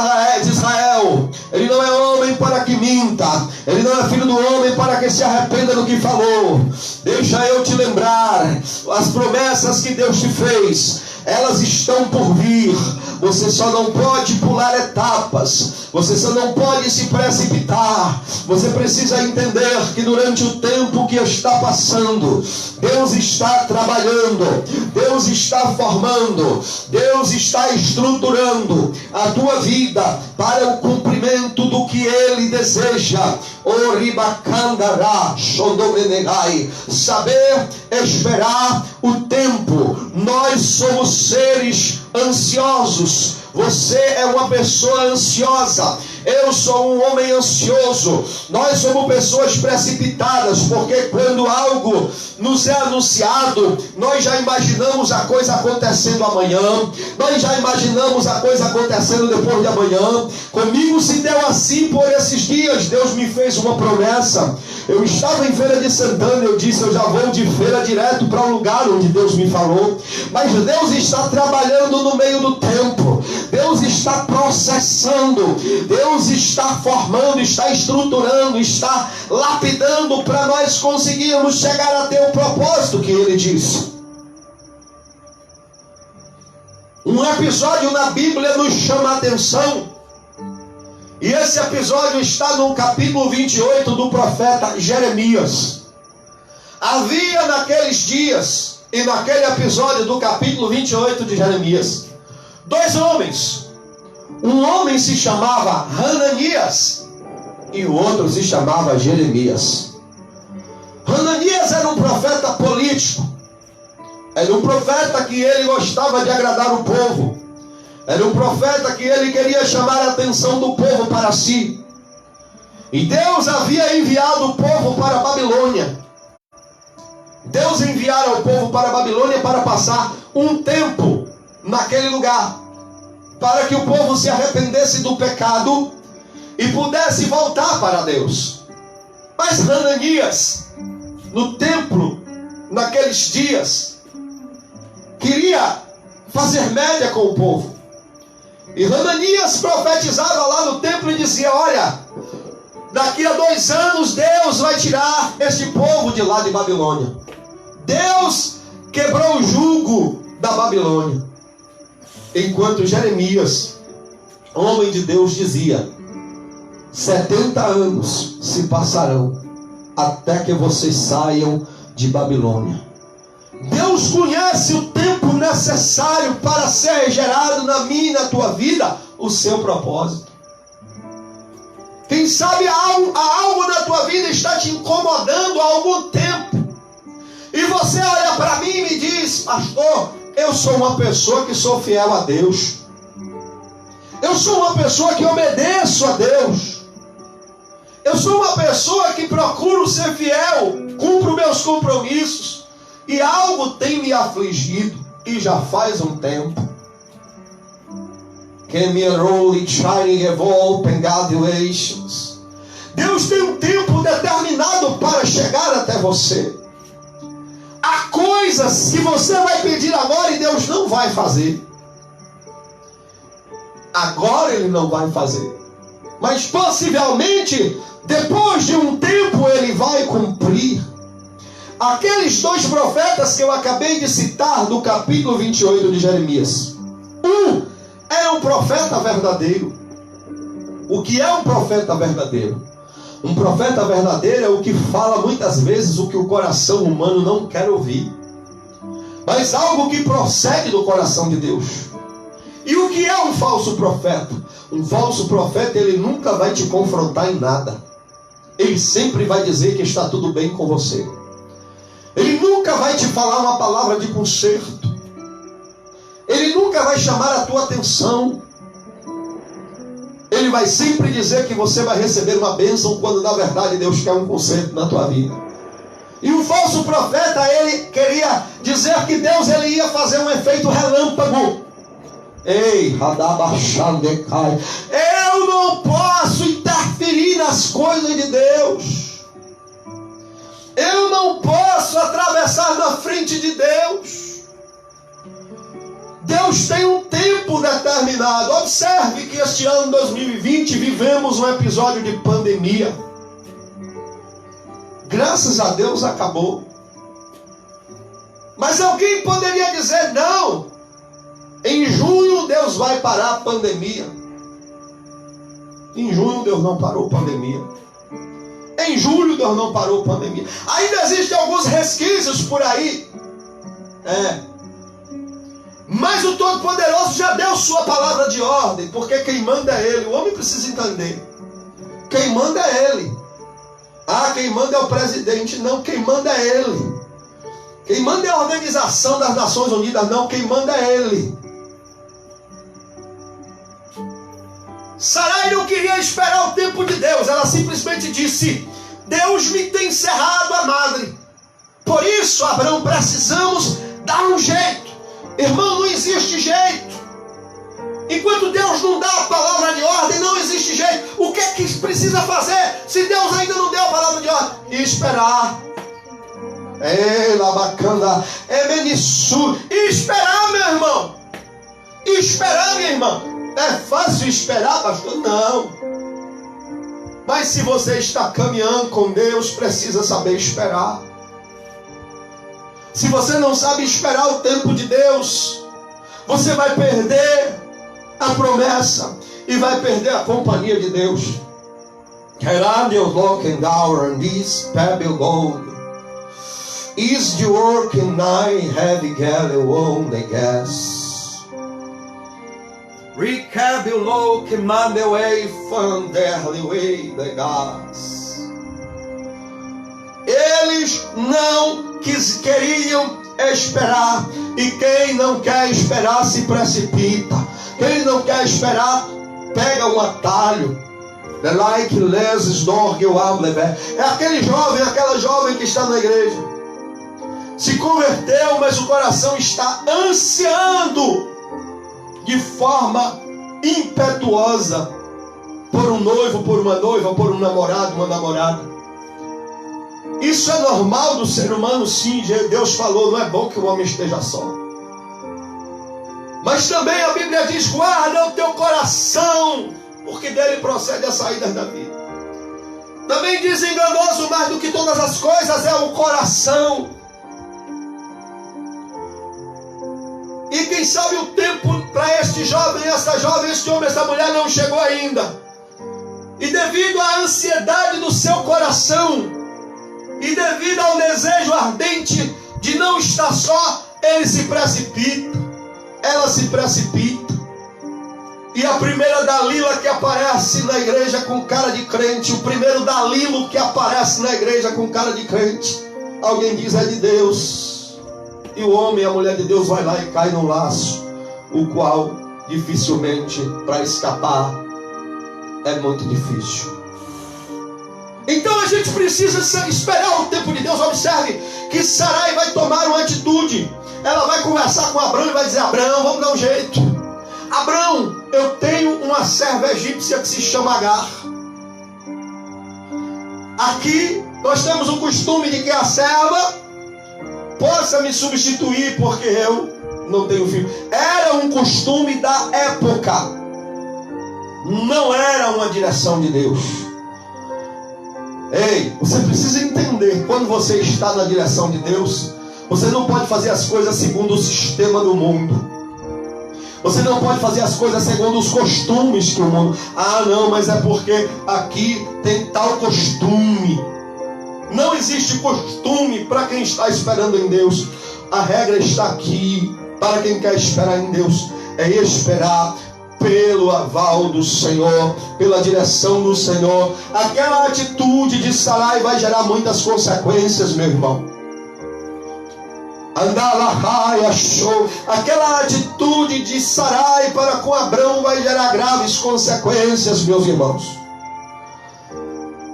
Israel, Ele não é homem para que minta, Ele não é filho do homem para que se arrependa do que falou. Deixa eu te lembrar, as promessas que Deus te fez, elas estão por vir. Você só não pode pular etapas, você só não pode se precipitar. Você precisa entender que durante o tempo que está passando, Deus está trabalhando, Deus está formando, Deus está estruturando a tua vida para o cumprimento do que Ele deseja. Saber esperar o tempo. Nós somos seres ansiosos. Você é uma pessoa ansiosa. Eu sou um homem ansioso. Nós somos pessoas precipitadas, porque quando algo nos é anunciado, nós já imaginamos a coisa acontecendo amanhã, nós já imaginamos a coisa acontecendo depois de amanhã. Comigo se deu assim por esses dias. Deus me fez uma promessa. Eu estava em Feira de Santana, eu disse: eu já vou de feira direto para o lugar onde Deus me falou. Mas Deus está trabalhando no meio do tempo, Deus está processando, Deus está formando, está estruturando, está lapidando para nós conseguirmos chegar até o propósito que Ele disse. Um episódio na Bíblia nos chama a atenção, e esse episódio está no capítulo 28 do profeta Jeremias. Havia naqueles dias, e naquele episódio do capítulo 28 de Jeremias, 2 homens. Um homem se chamava Hananias e o outro se chamava Jeremias. Hananias era um profeta político. Era um profeta que ele gostava de agradar o povo. Era um profeta que ele queria chamar a atenção do povo para si. E Deus havia enviado o povo para a Babilônia. Deus enviara o povo para a Babilônia para passar um tempo naquele lugar, para que o povo se arrependesse do pecado e pudesse voltar para Deus. Mas Hananias, no templo, naqueles dias, queria fazer média com o povo. E Hananias profetizava lá no templo e dizia: olha, daqui a 2 anos Deus vai tirar este povo de lá de Babilônia. Deus quebrou o jugo da Babilônia. Enquanto Jeremias, homem de Deus, dizia: 70 anos se passarão até que vocês saiam de Babilônia. Deus conhece o tempo necessário para ser gerado na minha e na tua vida o seu propósito. Quem sabe algo na tua vida está te incomodando há algum tempo. E você olha para mim e me diz: pastor, eu sou uma pessoa que sou fiel a Deus. Eu sou uma pessoa que obedeço a Deus. Eu sou uma pessoa que procuro ser fiel, cumpro meus compromissos. E algo tem me afligido, e já faz um tempo. Deus tem um tempo determinado para chegar até você. Há coisas que você vai pedir agora e Deus não vai fazer. Agora Ele não vai fazer, mas possivelmente depois de um tempo Ele vai cumprir. Aqueles 2 profetas que eu acabei de citar do capítulo 28 de Jeremias, um é um profeta verdadeiro. O que é um profeta verdadeiro? Um profeta verdadeiro é o que fala muitas vezes o que o coração humano não quer ouvir, mas algo que procede do coração de Deus. E o que é um falso profeta? Um falso profeta, ele nunca vai te confrontar em nada. Ele sempre vai dizer que está tudo bem com você. Ele nunca vai te falar uma palavra de conserto. Ele nunca vai chamar a tua atenção. Ele vai sempre dizer que você vai receber uma bênção, quando na verdade Deus quer um conserto na tua vida. E o falso profeta, ele queria dizer que Deus ele ia fazer um efeito relâmpago. Ei, Radabachandecai, eu não posso interferir nas coisas de Deus. Eu não posso atravessar na frente de Deus. Deus tem um tempo determinado. Observe que este ano 2020 vivemos um episódio de pandemia. Graças a Deus acabou. Mas alguém poderia dizer: não, em junho Deus vai parar a pandemia. Em junho Deus não parou a pandemia. Em julho Deus não parou a pandemia. Ainda existem alguns resquícios por aí. Mas o Todo-Poderoso já deu sua palavra de ordem, porque quem manda é Ele. O homem precisa entender. Quem manda é Ele. Quem manda é o presidente. Não, quem manda é Ele. Quem manda é a Organização das Nações Unidas. Não, quem manda é Ele. Sarai não queria esperar o tempo de Deus. Ela simplesmente disse: Deus me tem cerrado a madre. Por isso, Abraão, precisamos dar um jeito. Irmão, não existe jeito. Enquanto Deus não dá a palavra de ordem, não existe jeito. O que é que precisa fazer se Deus ainda não deu a palavra de ordem? Esperar. Bacana. Esperar, meu irmão. Esperar, minha irmã. É fácil esperar, pastor? Não. Mas se você está caminhando com Deus, precisa saber esperar. Se você não sabe esperar o tempo de Deus, você vai perder a promessa e vai perder a companhia de Deus. Is the work in I have on the gas. Recabulou que mandeu ei fanderliwei de gás. Eles não queriam esperar. E quem não quer esperar se precipita. Quem não quer esperar pega um atalho. É aquele jovem, aquela jovem que está na igreja. Se converteu, mas o coração está ansiando de forma impetuosa por um noivo, por uma noiva, por um namorado, uma namorada. Isso é normal do ser humano, sim. Deus falou: não é bom que o homem esteja só. Mas também a Bíblia diz: guarda o teu coração, porque dele procede as saídas da vida. Também diz: enganoso mais do que todas as coisas é o coração. E quem sabe o tempo para este jovem, esta jovem, este homem, esta mulher não chegou ainda. E devido à ansiedade do seu coração, e devido ao desejo ardente de não estar só, ele se precipita, ela se precipita. E a primeira Dalila que aparece na igreja com cara de crente, o primeiro Dalilo que aparece na igreja com cara de crente, alguém diz: é de Deus. E o homem e a mulher de Deus vai lá e cai no laço, o qual dificilmente para escapar é muito difícil. Então a gente precisa esperar o tempo de Deus. Observe que Sarai vai tomar uma atitude. Ela vai conversar com Abrão e vai dizer: Abrão, vamos dar um jeito. Abrão, eu tenho uma serva egípcia que se chama Agar. Aqui nós temos o costume de que a serva possa me substituir porque eu não tenho filho. Era um costume da época, não era uma direção de Deus. Ei, você precisa entender: quando você está na direção de Deus, você não pode fazer as coisas segundo o sistema do mundo. Você não pode fazer as coisas segundo os costumes que o mundo... Ah, não, mas é porque aqui tem tal costume. Não existe costume para quem está esperando em Deus. A regra está aqui. Para quem quer esperar em Deus, é esperar pelo aval do Senhor, pela direção do Senhor. Aquela atitude de Sarai vai gerar muitas consequências, meu irmão. Aquela atitude de Sarai para com Abrão vai gerar graves consequências, meus irmãos.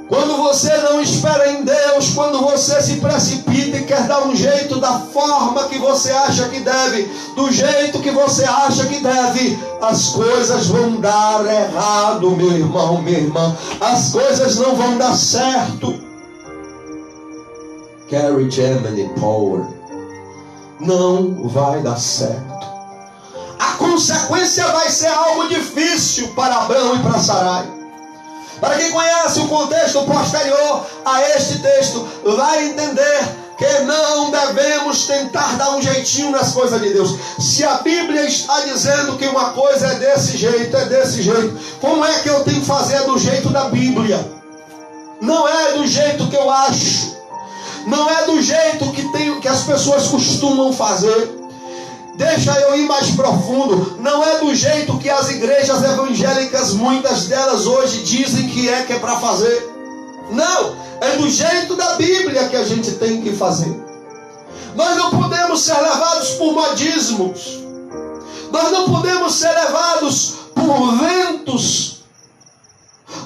Quando você não espera em Deus, quando você se precipita e quer dar um jeito da forma que você acha que deve, do jeito que você acha que deve, as coisas vão dar errado, meu irmão, minha irmã. As coisas não vão dar certo. Carrie Gemini Power. Não vai dar certo. A consequência vai ser algo difícil para Abrão e para Sarai. Para quem conhece o contexto posterior a este texto, vai entender que não devemos tentar dar um jeitinho nas coisas de Deus. Se a Bíblia está dizendo que uma coisa é desse jeito, como é que eu tenho que fazer do jeito da Bíblia? Não é do jeito que eu acho. Não é do jeito que as pessoas costumam fazer. Deixa eu ir mais profundo. Não é do jeito que as igrejas evangélicas, muitas delas hoje, dizem que é para fazer. Não, é do jeito da Bíblia que a gente tem que fazer. Nós não podemos ser levados por modismos. Nós não podemos ser levados por ventos.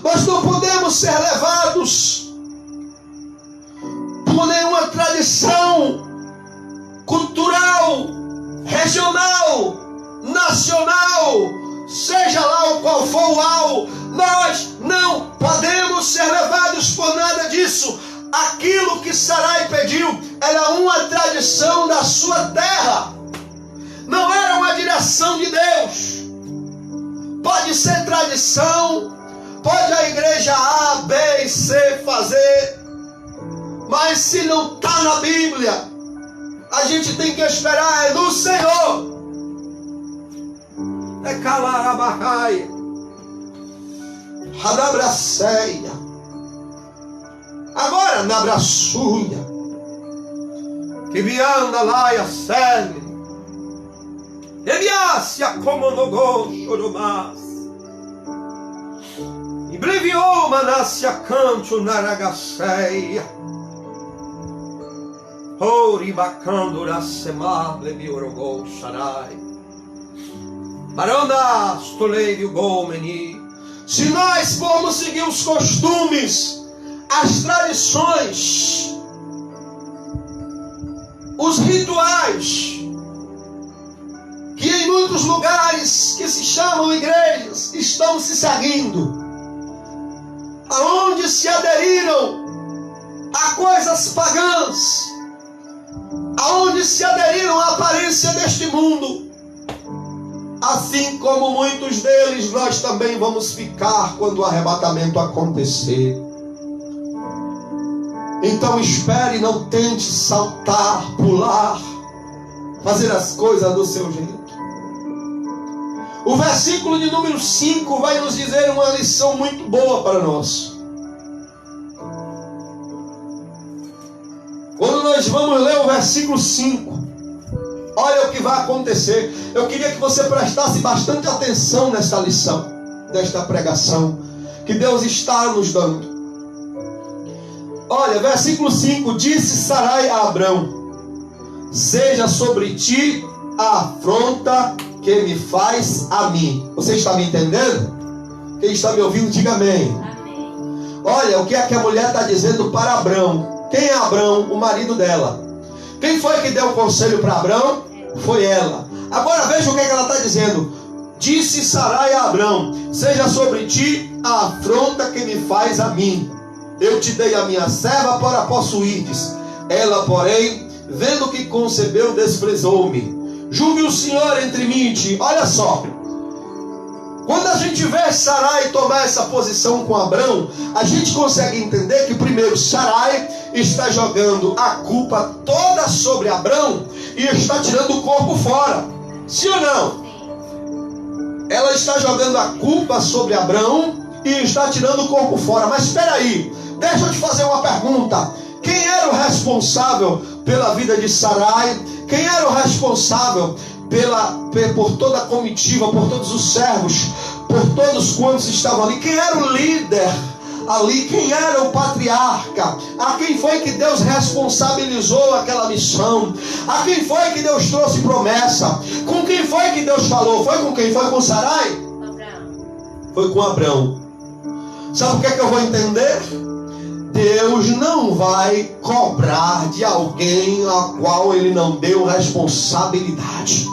Nós não podemos ser levados por nenhuma tradição cultural, regional, nacional, seja lá o qual for o alvo. Nós não podemos ser levados por nada disso. Aquilo que Sarai pediu era uma tradição da sua terra, não era uma direção de Deus. Pode ser tradição, pode a igreja A, B e C fazer, mas se não está na Bíblia, a gente tem que esperar no Senhor. É calar a barraia, radabraceia, agora na braçuia, que vianda lá e a sene, eviácia como no gosto do mas, e breviou manácia canto naragaceia. Oribacando na semable biorogou sarai. Baronas toleio gomeni. Se nós formos seguir os costumes, as tradições, os rituais, que em muitos lugares que se chamam igrejas estão se seguindo, aonde se aderiram a coisas pagãs, aonde se aderiram à aparência deste mundo, assim como muitos deles, nós também vamos ficar quando o arrebatamento acontecer. Então espere, não tente saltar, pular, fazer as coisas do seu jeito. O versículo de número 5 vai nos dizer uma lição muito boa para nós. Quando nós vamos ler o versículo 5, olha o que vai acontecer. Eu queria que você prestasse bastante atenção nessa lição, nesta pregação que Deus está nos dando. Olha, versículo 5, disse Sarai a Abrão: seja sobre ti a afronta que me faz a mim. Você está me entendendo? Quem está me ouvindo, diga amém. Amém. Olha o que é que a mulher está dizendo para Abrão. Quem é Abrão? O marido dela. Quem foi que deu o conselho para Abrão? Foi ela. Agora veja o que é que ela está dizendo. Disse Sarai a Abrão: seja sobre ti a afronta que me faz a mim. Eu te dei a minha serva para possuirdes. Ela, porém, vendo que concebeu, desprezou-me. Julgue o Senhor entre mim e ti. Olha só. Quando a gente vê Sarai tomar essa posição com Abrão, a gente consegue entender que primeiro Sarai está jogando a culpa toda sobre Abrão e está tirando o corpo fora. Sim ou não? Ela está jogando a culpa sobre Abrão e está tirando o corpo fora. Mas espera aí, deixa eu te fazer uma pergunta. Quem era o responsável pela vida de Sarai? Quem era o responsável por toda a comitiva, por todos os servos, por todos quantos estavam ali? Quem era o líder ali? Quem era o patriarca? A quem foi que Deus responsabilizou aquela missão? A quem foi que Deus trouxe promessa? Com quem foi que Deus falou? Foi com quem? Foi com Sarai? Abraão. Foi com Abrão. Sabe o que é que eu vou entender? Deus não vai cobrar de alguém a qual Ele não deu responsabilidade.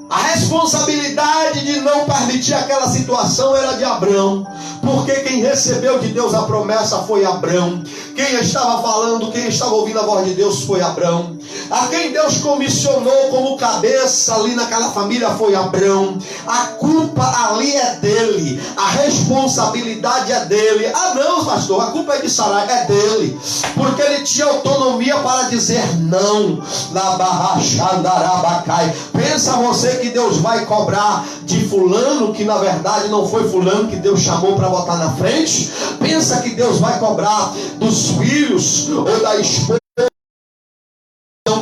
A responsabilidade de não permitir aquela situação era de Abrão, porque quem recebeu de Deus a promessa foi Abrão. Quem estava falando, quem estava ouvindo a voz de Deus foi Abrão. A quem Deus comissionou como cabeça ali naquela família foi Abrão. A culpa ali é dele, a responsabilidade é dele. Ah não, pastor, a culpa é de Sarai, é dele, porque ele tinha autonomia para dizer não. Na barra Xandarabacai. Pensa você que Deus vai cobrar de fulano, que na verdade não foi fulano que Deus chamou para botar na frente? Pensa que Deus vai cobrar dos filhos ou da esposa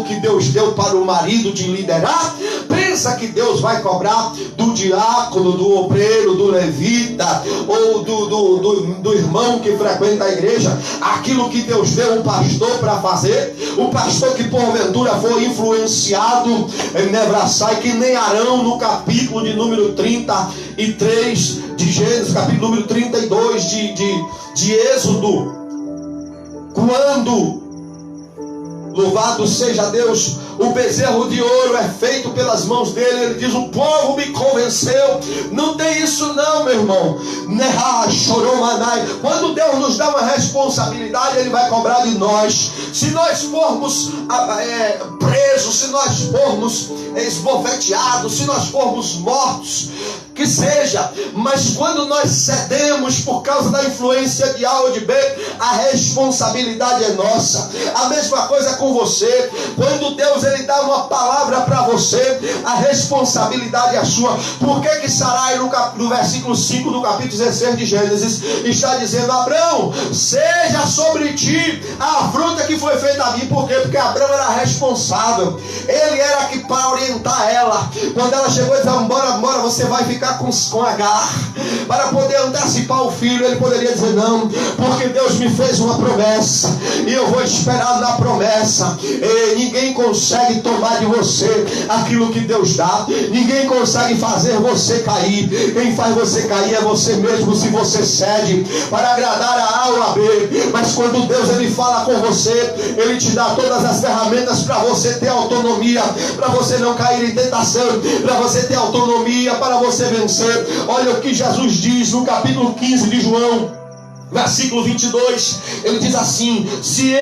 que Deus deu para o marido de liderar? Pensa que Deus vai cobrar do diácono, do obreiro, do levita ou do irmão que frequenta a igreja aquilo que Deus deu um pastor para fazer? O pastor que porventura foi influenciado em Nebraçai, que nem Arão, no capítulo de número 33 de Gênesis, capítulo número 32 de Êxodo, quando, louvado seja Deus, o bezerro de ouro é feito pelas mãos dele, ele diz: o povo me convenceu. Não tem isso não, meu irmão. Quando Deus nos dá uma responsabilidade, Ele vai cobrar de nós. Se nós formos presos, se nós formos esbofeteados, se nós formos mortos, que seja, mas quando nós cedemos por causa da influência de A ou de B, a responsabilidade é nossa. A mesma coisa com você. Quando Deus Ele dá uma palavra para você, a responsabilidade é sua. Por que Sarai no versículo 5 do capítulo 16 de Gênesis está dizendo: Abrão, seja sobre ti a afronta que foi feita a mim? Por quê? Porque Abrão era responsável. Ele era aqui para orientar ela. Quando ela chegou e disse: bora, você vai ficar com Agar para poder antecipar o filho. Ele poderia dizer: não, porque Deus me fez uma promessa e eu vou esperar na promessa. E ninguém consegue tomar de você aquilo que Deus dá. Ninguém consegue fazer você cair. Quem faz você cair é você mesmo, se você cede para agradar a A ou a B. Mas quando Deus Ele fala com você, Ele te dá todas as ferramentas para você ter autonomia, para você não cair em tentação, para você ter autonomia, para você vencer. Olha o que Jesus diz no capítulo 15 de João, versículo 22. Ele diz assim: se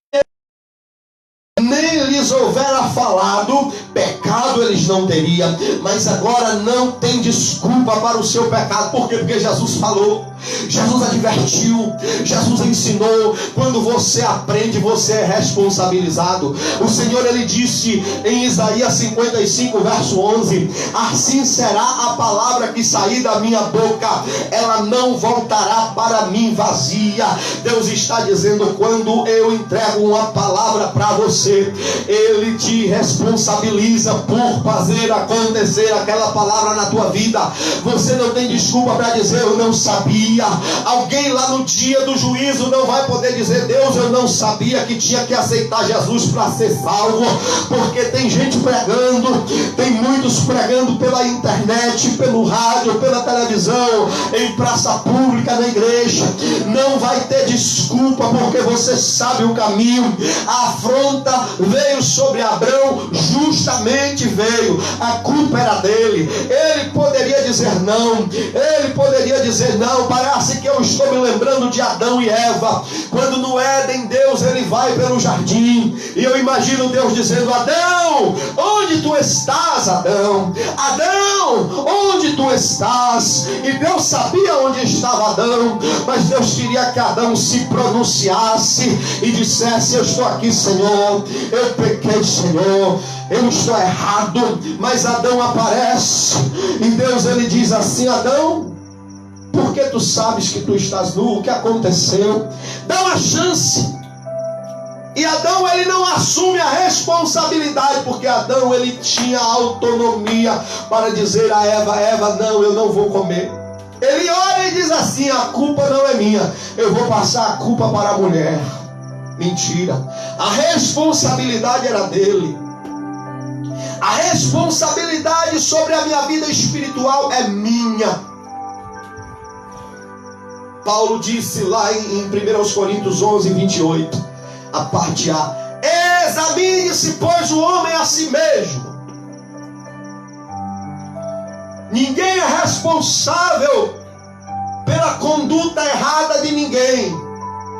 nem lhes houvera falado, pecado pecado eles não teriam, mas agora não tem desculpa para o seu pecado. Por quê? Porque Jesus falou, Jesus advertiu, Jesus ensinou. Quando você aprende, você é responsabilizado. O Senhor, ele disse em Isaías 55 verso 11: assim será a palavra que sair da minha boca, ela não voltará para mim vazia. Deus está dizendo, quando eu entrego uma palavra para você, ele te responsabiliza por fazer acontecer aquela palavra na tua vida. Você não tem desculpa para dizer eu não sabia. Alguém lá no dia do juízo não vai poder dizer, Deus, eu não sabia que tinha que aceitar Jesus para ser salvo. Porque tem gente pregando, tem muitos pregando pela internet, pelo rádio, pela televisão, em praça pública, na igreja. Não vai ter desculpa, porque você sabe o caminho. A afronta veio sobre Abrão, justamente veio. A culpa era dele. Ele poderia dizer não. Ele poderia dizer não. Parece que eu estou me lembrando de Adão e Eva. Quando no Éden, Deus, ele vai pelo jardim. E eu imagino Deus dizendo, Adão, onde tu estás, Adão? Adão, onde tu estás? E Deus sabia onde estava Adão, mas Deus queria que Adão se pronunciasse e dissesse, eu estou aqui, Senhor, eu pequei, Senhor, eu estou errado. Mas Adão aparece e Deus, ele diz assim, Adão, porque tu sabes que tu estás nu, o que aconteceu? Dá uma chance. E Adão, ele não assume a responsabilidade, porque Adão, ele tinha autonomia para dizer a Eva, Eva, não, eu não vou comer. Ele olha e diz assim, a culpa não é minha, eu vou passar a culpa para a mulher. Mentira. A responsabilidade era dele. A responsabilidade sobre a minha vida espiritual é minha. Paulo disse lá em 1 Coríntios 11, 28, a parte A, examine-se, pois, o homem a si mesmo. Ninguém é responsável pela conduta errada de ninguém,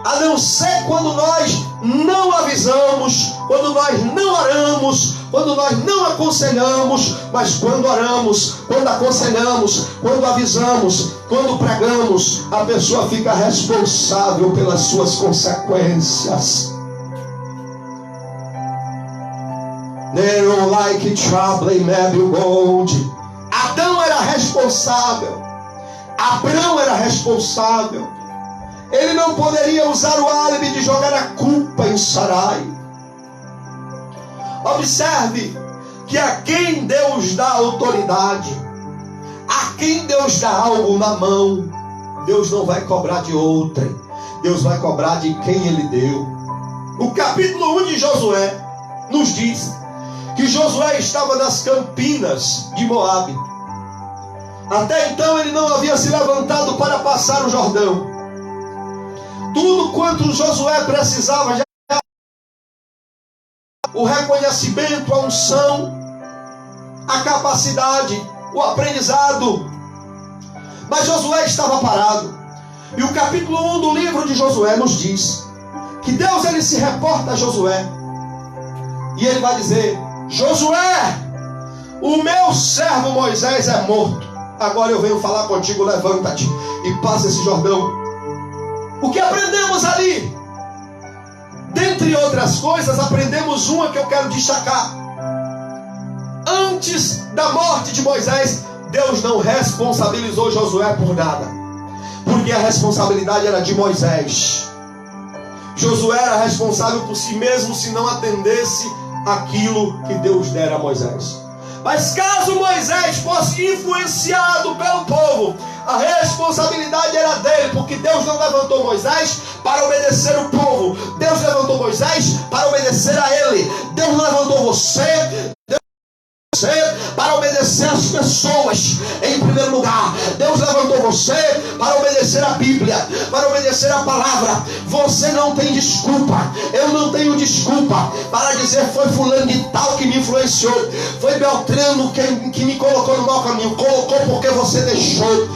a não ser quando nós não avisamos, quando nós não oramos, quando nós não aconselhamos. Mas quando oramos, quando aconselhamos, quando avisamos, quando pregamos, a pessoa fica responsável pelas suas consequências. They don't like trouble in every gold. Adão era responsável, Abrão era responsável. Ele não poderia usar o álibi de jogar a culpa em Sarai. Observe que a quem Deus dá autoridade, a quem Deus dá algo na mão, Deus não vai cobrar de outrem, Deus vai cobrar de quem Ele deu. O capítulo 1 de Josué nos diz que Josué estava nas campinas de Moabe. Até então ele não havia se levantado para passar o Jordão. Tudo quanto Josué precisava já era o reconhecimento, a unção, a capacidade, o aprendizado. Mas Josué estava parado. E o capítulo 1 do livro de Josué nos diz que Deus, ele se reporta a Josué e ele vai dizer, Josué, o meu servo Moisés é morto. Agora eu venho falar contigo, levanta-te e passa esse Jordão. O que aprendemos ali? Dentre outras coisas, aprendemos uma que eu quero destacar. Antes da morte de Moisés, Deus não responsabilizou Josué por nada, porque a responsabilidade era de Moisés. Josué era responsável por si mesmo se não atendesse aquilo que Deus dera a Moisés. Mas caso Moisés fosse influenciado pelo povo, a responsabilidade era dele, porque Deus não levantou Moisés para obedecer o povo. Deus levantou Moisés para obedecer a ele. Deus levantou você para obedecer as pessoas em primeiro lugar. Deus levantou você para obedecer a Bíblia, para obedecer a palavra. Você não tem desculpa, eu não tenho desculpa para dizer foi fulano de tal que me influenciou, foi Beltrano que me colocou no mau caminho. Colocou porque você deixou,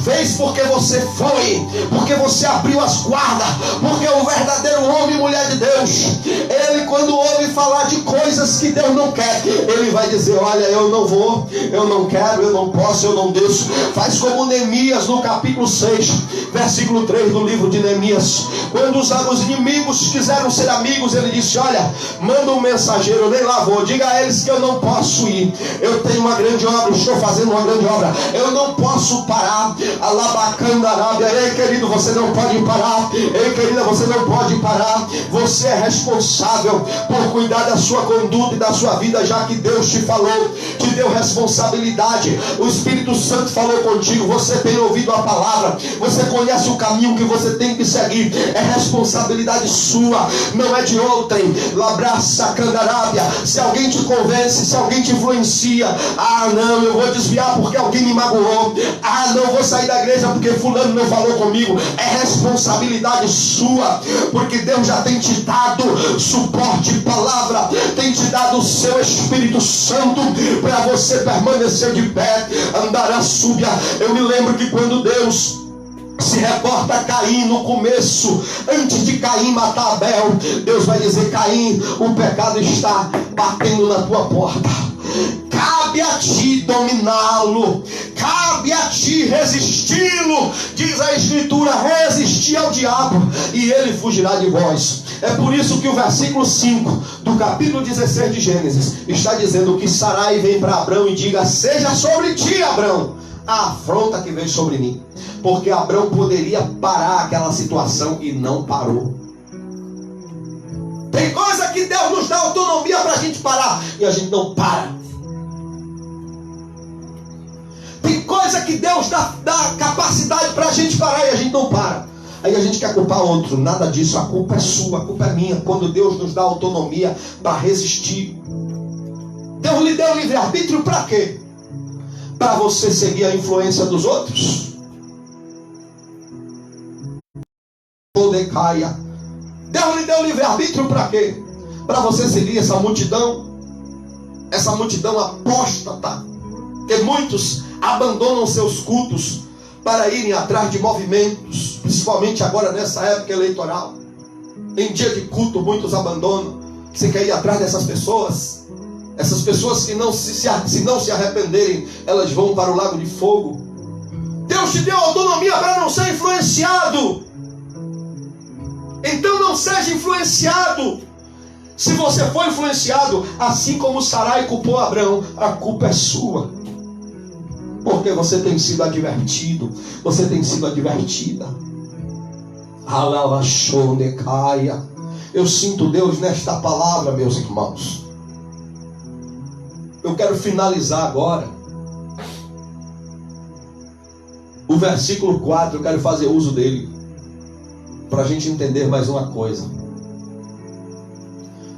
fez porque você foi, porque você abriu as guardas, porque o verdadeiro homem e mulher de Deus, ele quando ouve falar de coisas coisas que Deus não quer, ele vai dizer: olha, eu não vou, eu não quero, eu não posso, eu não desço. Faz como Neemias no capítulo 6, versículo 3 do livro de Neemias. Quando os inimigos quiseram ser amigos, ele disse: olha, manda um mensageiro, eu nem lá vou, diga a eles que eu não posso ir, eu tenho uma grande obra, estou fazendo uma grande obra, eu não posso parar. Alabacanda Arábia. Ei, querido, você não pode parar. Ei, querida, você não pode parar. Você é responsável por cuidar da sua conduta e da sua vida, já que Deus te falou, te deu responsabilidade. O Espírito Santo falou contigo, você tem ouvido a palavra, você conhece o caminho que você tem que seguir. É responsabilidade sua, não é de outrem. Labraça Candarábia. Se alguém te convence, se alguém te influencia: ah, não, eu vou desviar porque alguém me magoou. Ah, não, vou sair da igreja porque fulano não falou comigo. É responsabilidade sua, porque Deus já tem te dado suporte, palavra, tem te dado o seu Espírito Santo para você permanecer de pé. Andará súbia. Eu me lembro que quando Deus se reporta a Caim no começo, antes de Caim matar Abel, Deus vai dizer: Caim, o pecado está batendo na tua porta, cabe a ti dominá-lo, cabe a ti resisti-lo. Diz a Escritura: resistir ao diabo e ele fugirá de vós. É por isso que o versículo 5 do capítulo 16 de Gênesis está dizendo que Sarai vem para Abrão e diga: seja sobre ti, Abrão, a afronta que veio sobre mim. Porque Abrão poderia parar aquela situação e não parou. Tem coisa que Deus nos dá autonomia para a gente parar e a gente não para. Tem coisa que Deus dá capacidade para a gente parar e a gente não para. Aí a gente quer culpar outro. Nada disso, a culpa é sua, a culpa é minha. Quando Deus nos dá autonomia para resistir. Deus lhe deu livre-arbítrio para quê? Para você seguir a influência dos outros? Deus lhe deu livre-arbítrio para quê? Para você seguir essa multidão apóstata, que muitos abandonam seus cultos para irem atrás de movimentos, principalmente agora nessa época eleitoral. Em dia de culto muitos abandonam. Você quer ir atrás dessas pessoas? Essas pessoas que se não se arrependerem, elas vão para o lago de fogo. Deus te deu autonomia para não ser influenciado. Então não seja influenciado. Se você for influenciado, assim como Sarai culpou Abrão, a culpa é sua. Porque você tem sido advertido, você tem sido advertida. Eu sinto Deus nesta palavra, meus irmãos. Eu quero finalizar agora o versículo 4, eu quero fazer uso dele para a gente entender mais uma coisa.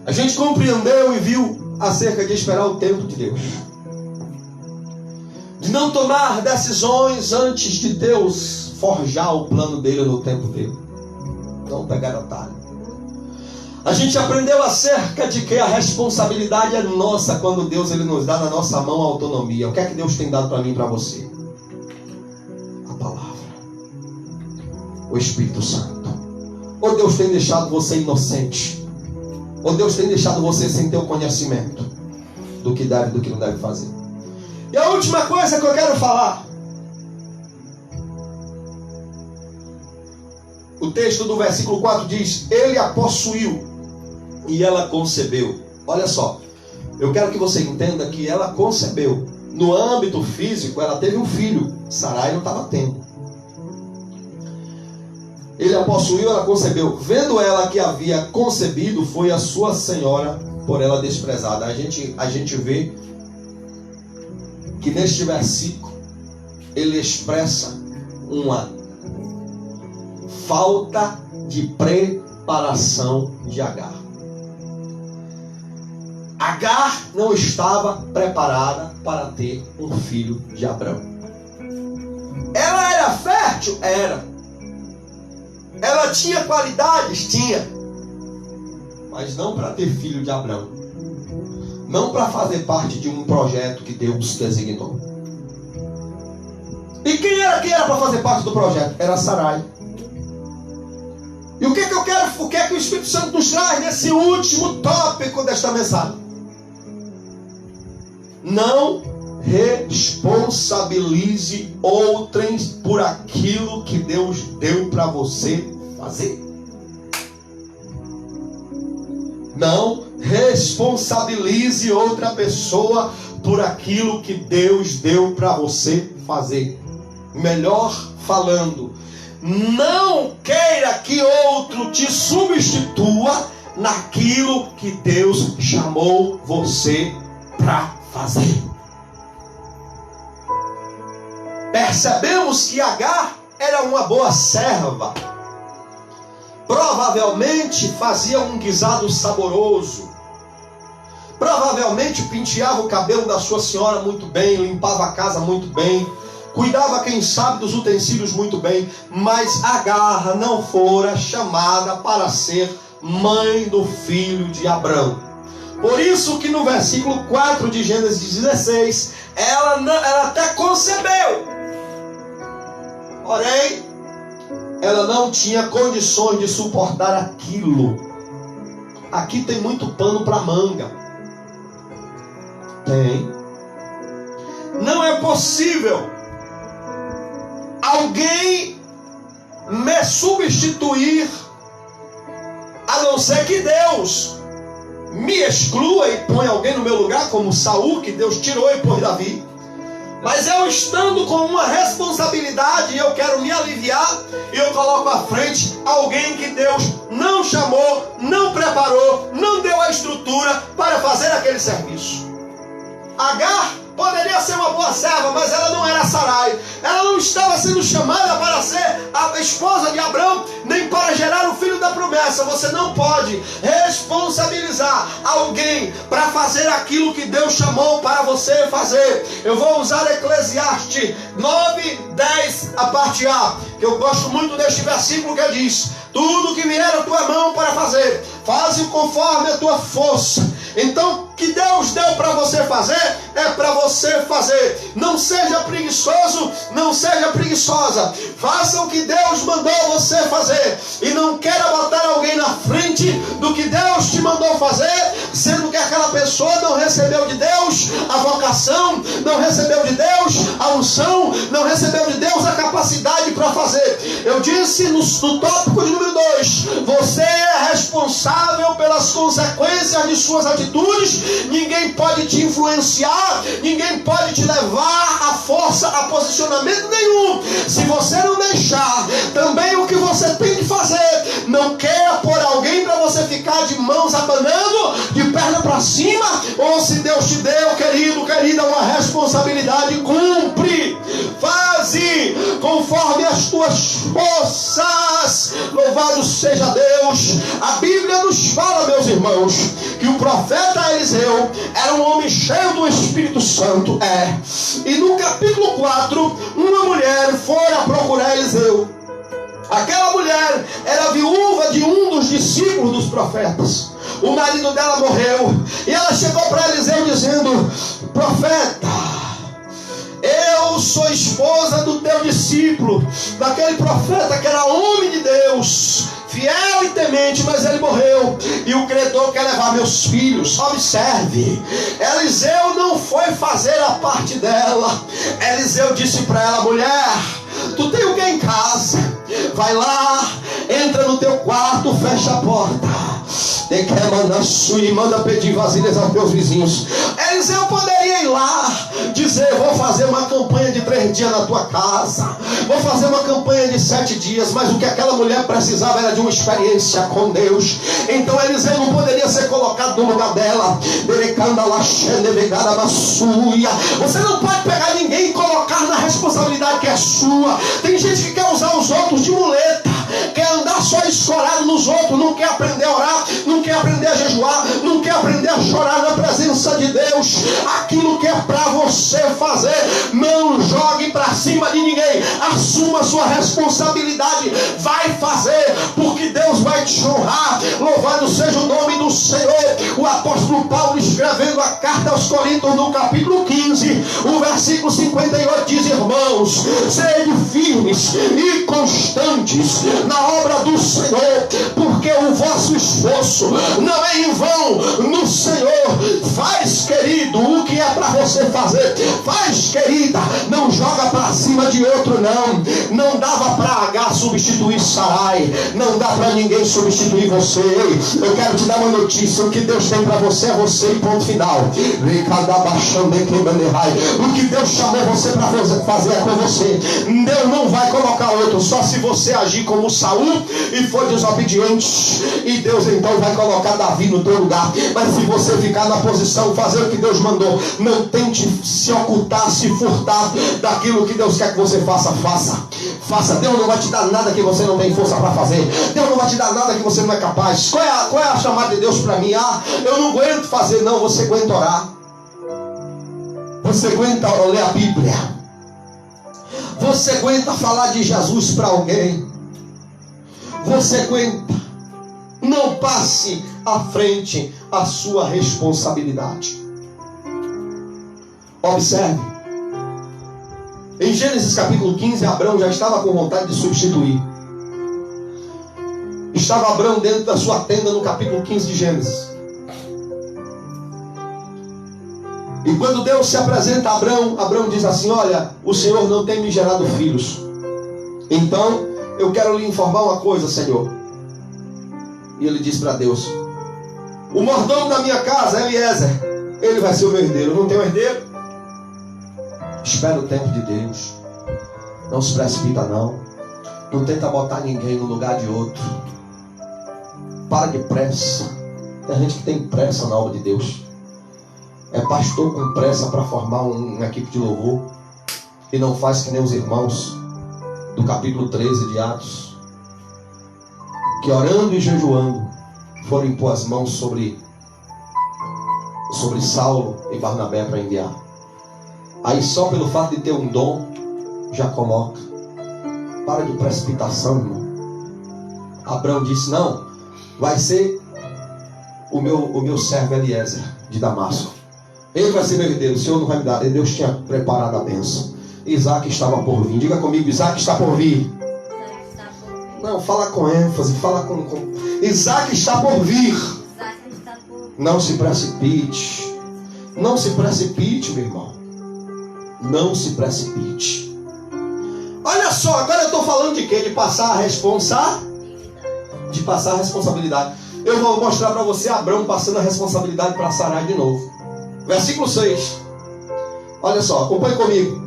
A gente compreendeu e viu acerca de esperar o tempo de Deus, de não tomar decisões antes de Deus forjar o plano dele no tempo dele, não pegar atalho. A gente aprendeu acerca de que a responsabilidade é nossa quando Deus ele nos dá na nossa mão a autonomia. O que é que Deus tem dado para mim e para você? A palavra, o Espírito Santo. Ou Deus tem deixado você inocente, ou Deus tem deixado você sem ter o conhecimento do que deve e do que não deve fazer. E a última coisa que eu quero falar, o texto do versículo 4 diz: ele a possuiu e ela concebeu. Olha só, eu quero que você entenda que ela concebeu. No âmbito físico, ela teve um filho. Sarai não estava tendo. Ele a possuiu, ela concebeu. Vendo ela que havia concebido, foi a sua senhora por ela desprezada. A gente vê que neste versículo ele expressa uma falta de preparação de Agar. Agar não estava preparada para ter um filho de Abrão. Ela era fértil? Era. Ela tinha qualidades? Tinha. Mas não para ter filho de Abrão. Não para fazer parte de um projeto que Deus designou. E quem era para fazer parte do projeto? Era Sarai. E o que é que o Espírito Santo nos traz nesse último tópico desta mensagem? Não responsabilize outrem por aquilo que Deus deu para você fazer. Não responsabilize outra pessoa por aquilo que Deus deu para você fazer. Melhor falando, não queira que outro te substitua naquilo que Deus chamou você para fazer. Percebemos que Agar era uma boa serva. Provavelmente fazia um guisado saboroso. Provavelmente penteava o cabelo da sua senhora muito bem, limpava a casa muito bem, cuidava, quem sabe, dos utensílios muito bem. Mas Agar não fora chamada para ser mãe do filho de Abrão. Por isso que no versículo 4 de Gênesis 16, ela até concebeu. Porém, ela não tinha condições de suportar aquilo. Aqui tem muito pano para manga. Tem. Não é possível alguém me substituir, a não ser que Deus me exclua e põe alguém no meu lugar, como Saul, que Deus tirou e pôs Davi. Mas eu estando com uma responsabilidade, eu quero me aliviar, e eu coloco à frente alguém que Deus não chamou, não preparou, não deu a estrutura para fazer aquele serviço. Agar poderia ser uma boa serva, mas ela não era Sarai. Ela não estava sendo chamada para ser a esposa de Abrão, nem para gerar o filho da promessa. Você não pode responsabilizar alguém para fazer aquilo que Deus chamou para você fazer. Eu vou usar Eclesiastes 9:10, a parte A, que eu gosto muito deste versículo que diz: tudo que vier a tua mão para fazer, faze conforme a tua força. Então, o que Deus deu para você fazer, é para você fazer. Não seja preguiçoso, não seja preguiçosa. Faça o que Deus mandou você fazer. E não queira botar alguém na frente do que Deus te mandou fazer, sendo que aquela pessoa não recebeu de Deus a vocação, não recebeu de Deus a unção, não recebeu de Deus a capacidade para fazer. Eu disse no tópico de número 2, você é responsável pelas consequências de suas atitudes. Ninguém pode te influenciar, ninguém pode te levar à força, a posicionamento nenhum, se você não deixar também o que você tem que fazer. Não queira pôr alguém para você ficar de mãos abanando, de perna para cima. Ou se Deus te deu, querido, querida, uma responsabilidade, cumpre, faze conforme as tuas forças. Louvado seja Deus. A Bíblia nos fala, meus irmãos, que o profeta Eliseu era um homem cheio do Espírito Santo. E no capítulo 4, uma mulher foi a procurar Eliseu. Aquela mulher era viúva de um dos discípulos dos profetas. O marido dela morreu, e ela chegou para Eliseu dizendo: profeta, eu sou esposa do teu discípulo, daquele profeta que era homem de Deus, fiel e temente, mas ele morreu, e o credor quer levar meus filhos. Observe, Eliseu não foi fazer a parte dela. Eliseu disse para ela: mulher, tu tem o que em casa? Vai lá, entra no teu quarto, fecha a porta, e manda pedir vasilhas aos teus vizinhos. Eliseu poderia ir lá, dizer: vou fazer uma campanha de 3 dias na tua casa, vou fazer uma campanha de 7 dias, mas o que aquela mulher precisava era de uma experiência com Deus. Então Eliseu não poderia ser colocado no lugar dela. Você não pode pegar ninguém e colocar na responsabilidade que é sua. Tem gente que quer usar os outros de muleta, quer andar só escorado nos outros, não quer aprender a orar, não quer aprender a jejuar, não quer aprender a chorar na presença de Deus. Aquilo que é para você fazer, não jogue para cima de ninguém. Assuma a sua responsabilidade, vai fazer, porque Deus vai te honrar. Louvado seja o nome do Senhor. O apóstolo Paulo, escrevendo a carta aos Coríntios, no capítulo 15, o versículo 58, diz: irmãos, sede firmes e constantes na obra do Senhor, porque o vosso esforço não é em vão no Senhor. Faz, querido, o que que é para você fazer, faz, querida. Não joga para cima de outro, não. Não dava para Agar substituir Sarai. Não dá para ninguém substituir você. Ei, eu quero te dar uma notícia. O que Deus tem para você é você e ponto final. O que Deus chamou você para fazer é com você. Deus não vai colocar outro, só se você agir como Saul e for desobediente. E Deus então vai colocar Davi no teu lugar. Mas se você ficar na posição, fazer o que Deus mandou, não tente se ocultar, se furtar daquilo que Deus quer que você faça. Faça. Deus não vai te dar nada que você não tem força para fazer. Deus não vai te dar nada que você não é capaz. Qual é a chamada de Deus para mim? Eu não aguento fazer. Não, você aguenta orar. Você aguenta ler a Bíblia. Você aguenta falar de Jesus para alguém. Você aguenta. Não passe à frente a sua responsabilidade. Observe. Em Gênesis capítulo 15, Abrão já estava com vontade de substituir. Estava Abrão dentro da sua tenda no capítulo 15 de Gênesis. E quando Deus se apresenta a Abrão, Abrão diz assim: olha, o Senhor não tem me gerado filhos. Então, eu quero lhe informar uma coisa, Senhor. E ele diz para Deus: o mordomo da minha casa, Eliezer, ele vai ser o meu herdeiro. Eu não tenho herdeiro. Espera o tempo de Deus. Não se precipita não. Não tenta botar ninguém no lugar de outro. Para de pressa. Tem gente que tem pressa na obra de Deus. É pastor com pressa para formar uma equipe de louvor e não faz que nem os irmãos do capítulo 13 de Atos, que orando e jejuando foram impor as mãos sobre Saulo e Barnabé para enviar. Aí só pelo fato de ter um dom já coloca. Para de precipitação, irmão. Abraão disse: não, vai ser o meu servo Eliezer de Damasco. Ele vai ser meu herdeiro, o Senhor não vai me dar. Deus tinha preparado a bênção. Isaac estava por vir. Diga comigo: Isaac está por vir. Não, fala com ênfase, fala com... Isaac está por vir. Não se precipite. Não se precipite, meu irmão. Não se precipite. Olha só, agora eu estou falando de quê? De passar a responsabilidade. Eu vou mostrar para você Abrão passando a responsabilidade para Sarai de novo. Versículo 6. Olha só, acompanhe comigo.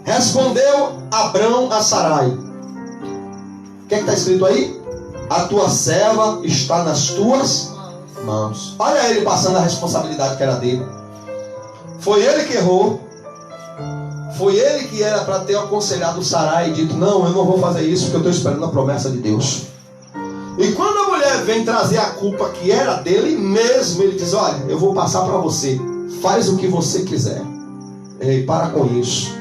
Respondeu Abrão a Sarai. O que está escrito aí? A tua serva está nas tuas mãos. Olha ele passando a responsabilidade que era dele. Foi ele que errou. Foi ele que era para ter aconselhado Sarai e dito: não, eu não vou fazer isso porque eu estou esperando a promessa de Deus. E quando a mulher vem trazer a culpa que era dele mesmo, ele diz: olha, eu vou passar para você. Faz o que você quiser. Ei, para com isso.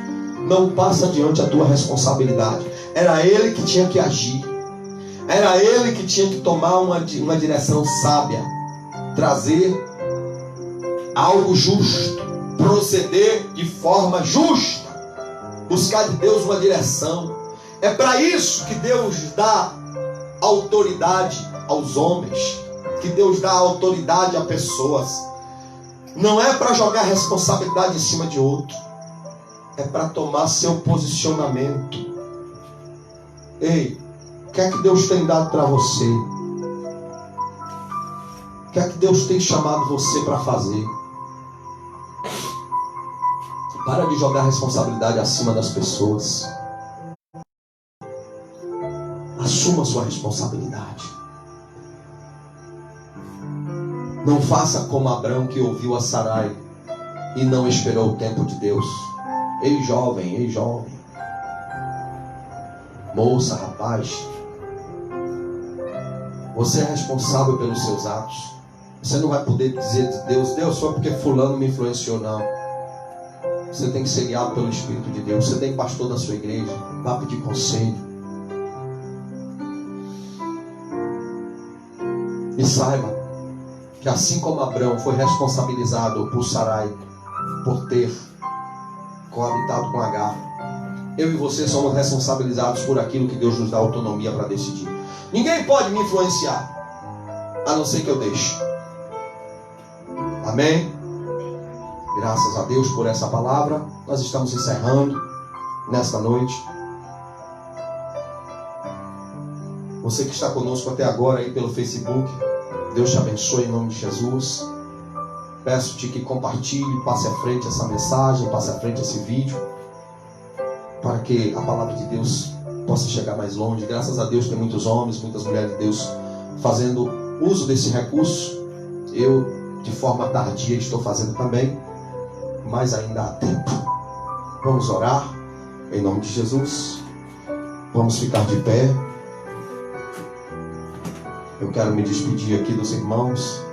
Não passa adiante a tua responsabilidade. Era ele que tinha que agir. Era ele que tinha que tomar uma direção sábia. Trazer algo justo. Proceder de forma justa. Buscar de Deus uma direção. É para isso que Deus dá autoridade aos homens. Que Deus dá autoridade a pessoas. Não é para jogar responsabilidade em cima de outro. É para tomar seu posicionamento. Ei, o que é que Deus tem dado para você? O que é que Deus tem chamado você para fazer? Para de jogar responsabilidade acima das pessoas. Assuma sua responsabilidade. Não faça como Abrão, que ouviu a Sarai e não esperou o tempo de Deus. Ei jovem, moça, rapaz, você é responsável pelos seus atos. Você não vai poder dizer de Deus foi porque fulano me influenciou, não. Você tem que ser guiado pelo Espírito de Deus. Você tem pastor da sua igreja, vá pedir conselho. E saiba que assim como Abrão foi responsabilizado por Sarai por ter coabitado com Agar, eu e você somos responsabilizados por aquilo que Deus nos dá autonomia para decidir. Ninguém pode me influenciar, a não ser que eu deixe. Amém? Graças a Deus por essa palavra. Nós estamos encerrando nesta noite. Você que está conosco até agora aí pelo Facebook, Deus te abençoe em nome de Jesus. Peço-te que compartilhe, passe à frente essa mensagem, passe à frente esse vídeo, para que a palavra de Deus possa chegar mais longe. Graças a Deus tem muitos homens, muitas mulheres de Deus fazendo uso desse recurso. Eu, de forma tardia, estou fazendo também, mas ainda há tempo. Vamos orar em nome de Jesus. Vamos ficar de pé. Eu quero me despedir aqui dos irmãos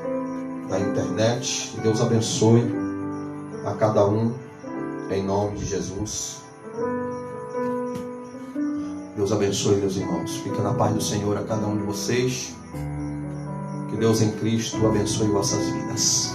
da internet. Que Deus abençoe a cada um em nome de Jesus. Deus abençoe, meus irmãos. Fique na paz do Senhor a cada um de vocês. Que Deus em Cristo abençoe vossas vidas.